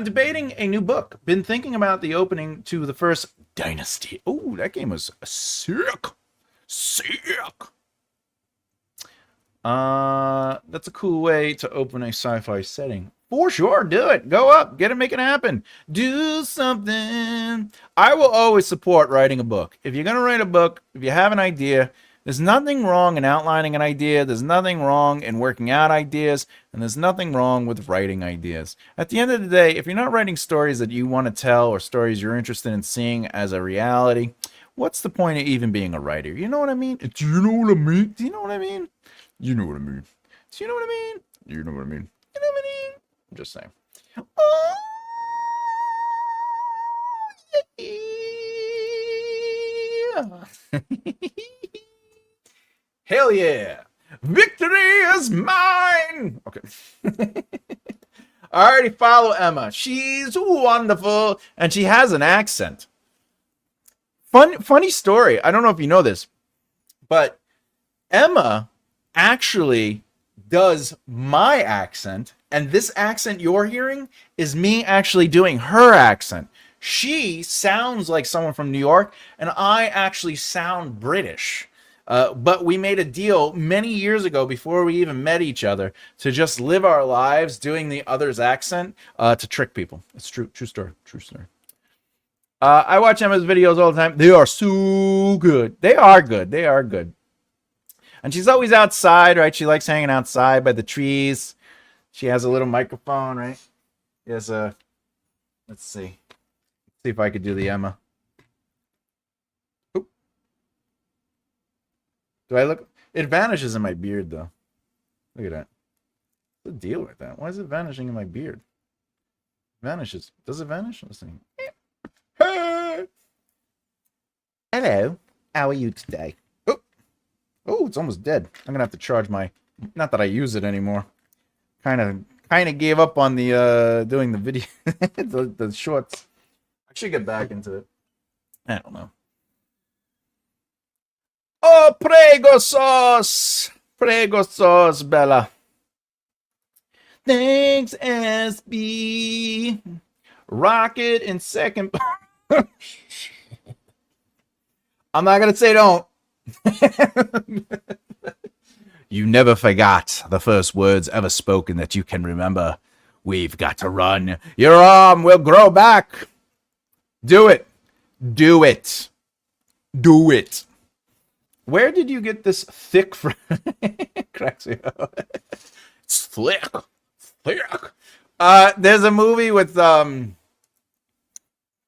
debating a new book. Been thinking about the opening to the first Dynasty. Oh, that game was sick. That's a cool way to open a sci-fi setting. For sure, do it. Go up, get it, make it happen. Do something. I will always support writing a book. If you're gonna write a book, if you have an idea, there's nothing wrong in outlining an idea. There's nothing wrong in working out ideas, and there's nothing wrong with writing ideas. At the end of the day, if you're not writing stories that you want to tell or stories you're interested in seeing as a reality, what's the point of even being a writer? You know what I mean? Do you know what I mean? Do you know what I mean? You know what I mean. Do you know what I mean? You know what I mean. You know what I mean? I'm just saying. Oh, yeah. Hell yeah. Victory is mine. Okay. I already follow Emma. She's wonderful. And she has an accent. Funny story. I don't know if you know this, but Emma actually does my accent, and this accent you're hearing is me actually doing her accent. She sounds like someone from New York, and I actually sound British. But we made a deal many years ago before we even met each other to just live our lives doing the other's accent to trick people. It's true story. I watch Emma's videos all the time. They are so good. They are good. And she's always outside, right? She likes hanging outside by the trees. She has a little microphone, right? Yes. Let's see. Let's see if I could do the Emma. Oop. Do I look? It vanishes in my beard, though. Look at that. What's the deal with that? Why is it vanishing in my beard? It vanishes. Does it vanish? Let's see. Hey! Hello. How are you today? Oh, it's almost dead. I'm gonna have to charge my. Not that I use it anymore. Kind of gave up on the doing the video, the shorts. I should get back into it. I don't know. Oh, prego sauce, Bella. Thanks, SB. Rocket in second. I'm not gonna say don't. You never forgot the first words ever spoken that you can remember. We've got to run. Your arm will grow back. Do it. Where did you get this thick from? Cracks me up. It's thick. There's a movie with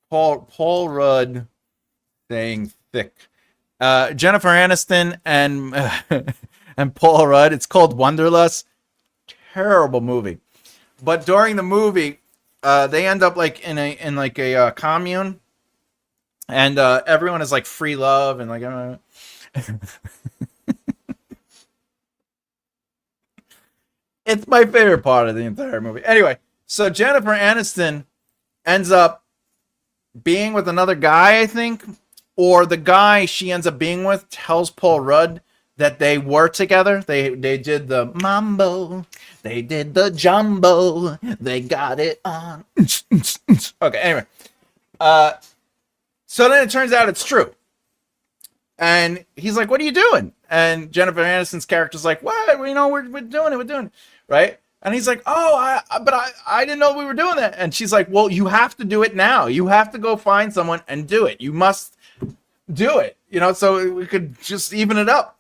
Paul Rudd saying thick. Jennifer Aniston and Paul Rudd. It's called Wanderlust. Terrible movie. But during the movie, they end up like in a commune, and everyone is like free love and like. It's my favorite part of the entire movie. Anyway, so Jennifer Aniston ends up being with another guy, I think, or the guy she ends up being with tells Paul Rudd that they were together. They did the mambo, they did the jumbo, they got it on. Okay, anyway. So then it turns out it's true. And he's like, what are you doing? And Jennifer Aniston's character's like, what? We're doing it, right? And he's like, oh, I didn't know we were doing that. And she's like, well, you have to do it now. You have to go find someone and do it. You must do it, so we could just even it up.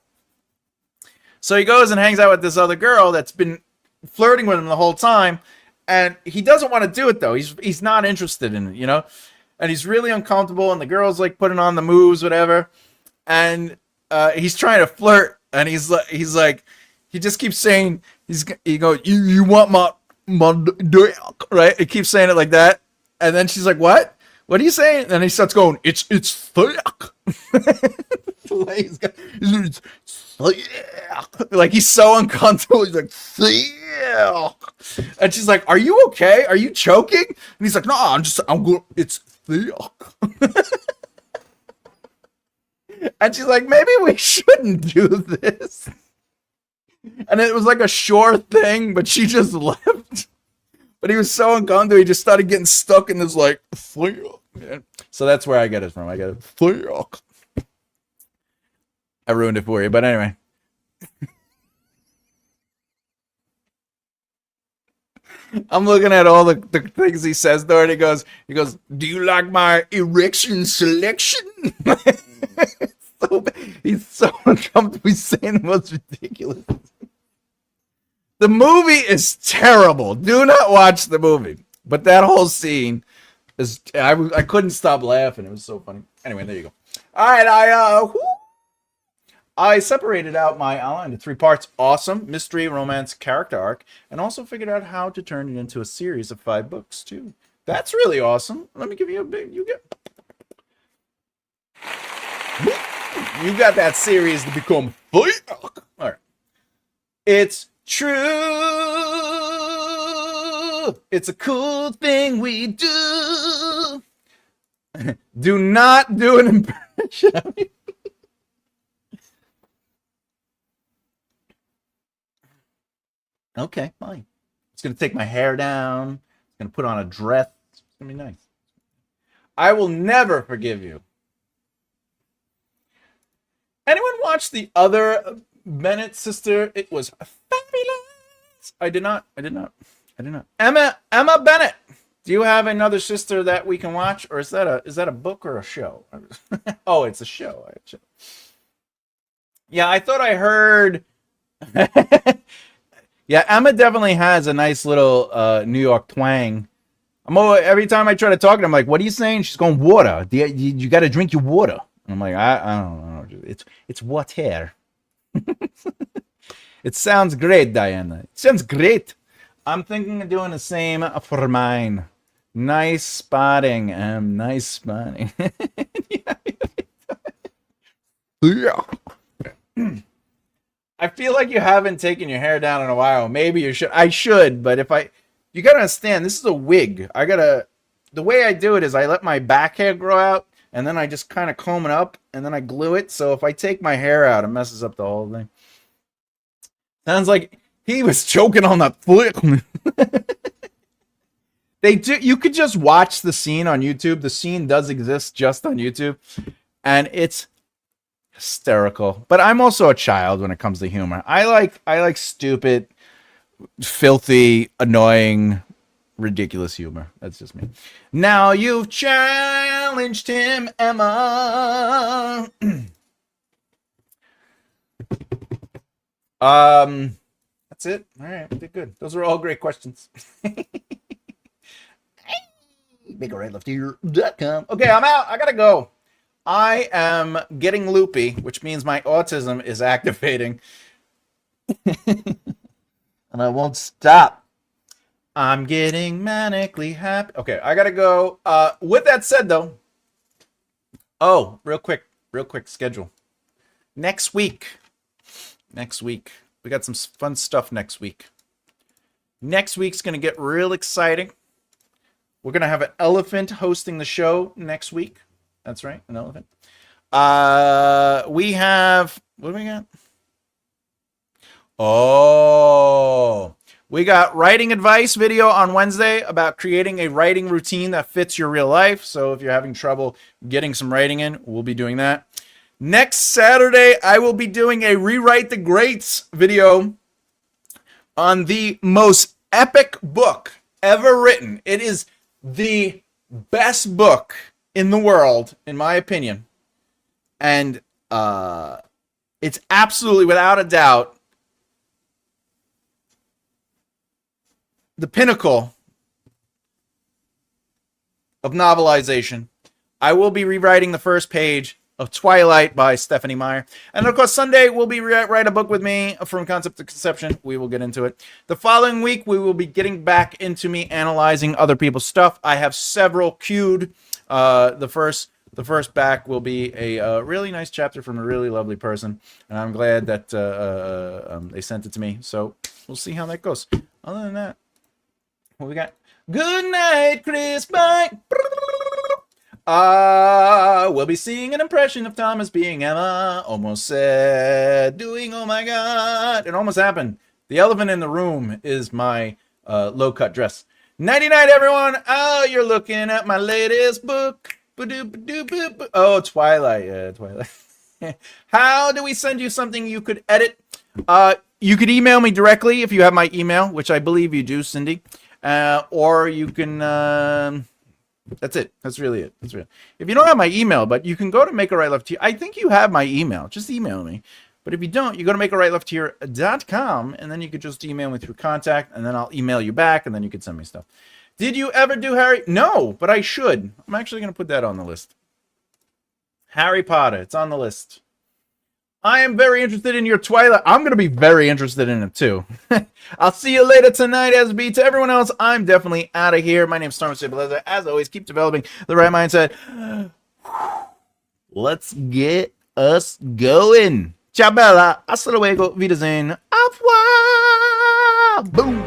So he goes and hangs out with this other girl that's been flirting with him the whole time. And he doesn't want to do it, though. He's not interested in it, And he's really uncomfortable. And the girl's like putting on the moves, whatever. And he's trying to flirt, and he's like, he just keeps saying, he goes, you want my dick, right? He keeps saying it like that, and then she's like, what are you saying? And he starts going, it's thick. Like he's so uncomfortable. He's like, thick. And she's like, are you okay? Are you choking? And he's like, no, I'm good. It's thick. And she's like, maybe we shouldn't do this. And it was like a sure thing, but she just left. But he was so uncomfortable, he just started getting stuck in this like, so that's where I get it from. I get it. I ruined it for you, but anyway. I'm looking at all the things he says there, and he goes, do you like my erection selection? He's so uncomfortable. He's saying the most ridiculous. The movie is terrible. Do not watch the movie. But that whole scene is, I couldn't stop laughing. It was so funny. Anyway, there you go. All right, I separated out my outline into 3 parts. Awesome, mystery, romance, character arc, and also figured out how to turn it into a series of 5 books, too. That's really awesome. Let me give you a big, you got that series to become. All right. It's true. It's a cool thing we do. Do not do an impression of me. Okay, fine. It's going to take my hair down. It's going to put on a dress. It's going to be nice. I will never forgive you. Anyone watch the other Bennett sister? It was fabulous. I did not. Emma Bennett. Do you have another sister that we can watch, or is that a book or a show? Oh, it's a show. Yeah, I thought I heard. Yeah, Emma definitely has a nice little New York twang. Every time I try to talk to her, I'm like, "What are you saying?" She's going, "Water. You got to drink your water." I'm like, I don't know. It's water. It sounds great, Diana. It sounds great. I'm thinking of doing the same for mine. Nice spotting, nice spotting. Yeah. I feel like you haven't taken your hair down in a while. Maybe you should. I should, but you gotta understand, this is a wig. The way I do it is I let my back hair grow out, and then I just kind of comb it up, and then I glue it. So if I take my hair out, it messes up the whole thing. Sounds like he was choking on that foot. You could just watch the scene on YouTube. The scene does exist just on YouTube, and it's hysterical. But I'm also a child when it comes to humor. I like stupid, filthy, annoying, ridiculous humor. That's just me. Now you've challenged him, Emma. That's it. All right, we did good. Those are all great questions. BigRedLeftEar.com. Okay, I'm out. I gotta go. I am getting loopy, which means my autism is activating. And I won't stop. I'm getting manically happy. Okay, I gotta go. With that said, though, real quick, schedule. Next week, we got some fun stuff next week. Next week's gonna get real exciting. We're gonna have an elephant hosting the show next week. That's right, an elephant. We have, what do we got? Oh, we got writing advice video on Wednesday about creating a writing routine that fits your real life. So if you're having trouble getting some writing in, we'll be doing that. Next Saturday, I will be doing a Rewrite the Greats video on the most epic book ever written. It is the best book in the world, in my opinion. And it's absolutely, without a doubt, the pinnacle of novelization. I will be rewriting the first page of Twilight by Stephanie Meyer. And of course, Sunday will be write a book with me from concept to conception. We will get into it. The following week, we will be getting back into me analyzing other people's stuff. I have several queued. The first back will be a really nice chapter from a really lovely person. And I'm glad that they sent it to me. So we'll see how that goes. Other than that, what we got? Good night, Chris. Bye. We'll be seeing an impression of Thomas being Emma. Almost said, doing, oh my God. It almost happened. The elephant in the room is my low-cut dress. Nighty-night, everyone. Oh, you're looking at my latest book. Oh, Twilight. Yeah, Twilight. How do we send you something you could edit? You could email me directly if you have my email, which I believe you do, Cindy. Or you can... that's it. That's really it. That's real. If you don't have my email, but you can go to Make a Right Left Here. I think you have my email. Just email me. But if you don't, you go to makearightlefthehere.com, and then you could just email me through contact, and then I'll email you back, and then you could send me stuff. Did you ever do Harry? No, but I should. I'm actually going to put that on the list. Harry Potter. It's on the list. I am very interested in your Twilight. I'm going to be very interested in it, too. I'll see you later tonight, SB. To everyone else, I'm definitely out of here. My name's Bellezza. As always, keep developing the right mindset. Let's get us going. Ciao, Bella. Hasta luego. Wiedersehen. Au revoir. Boom.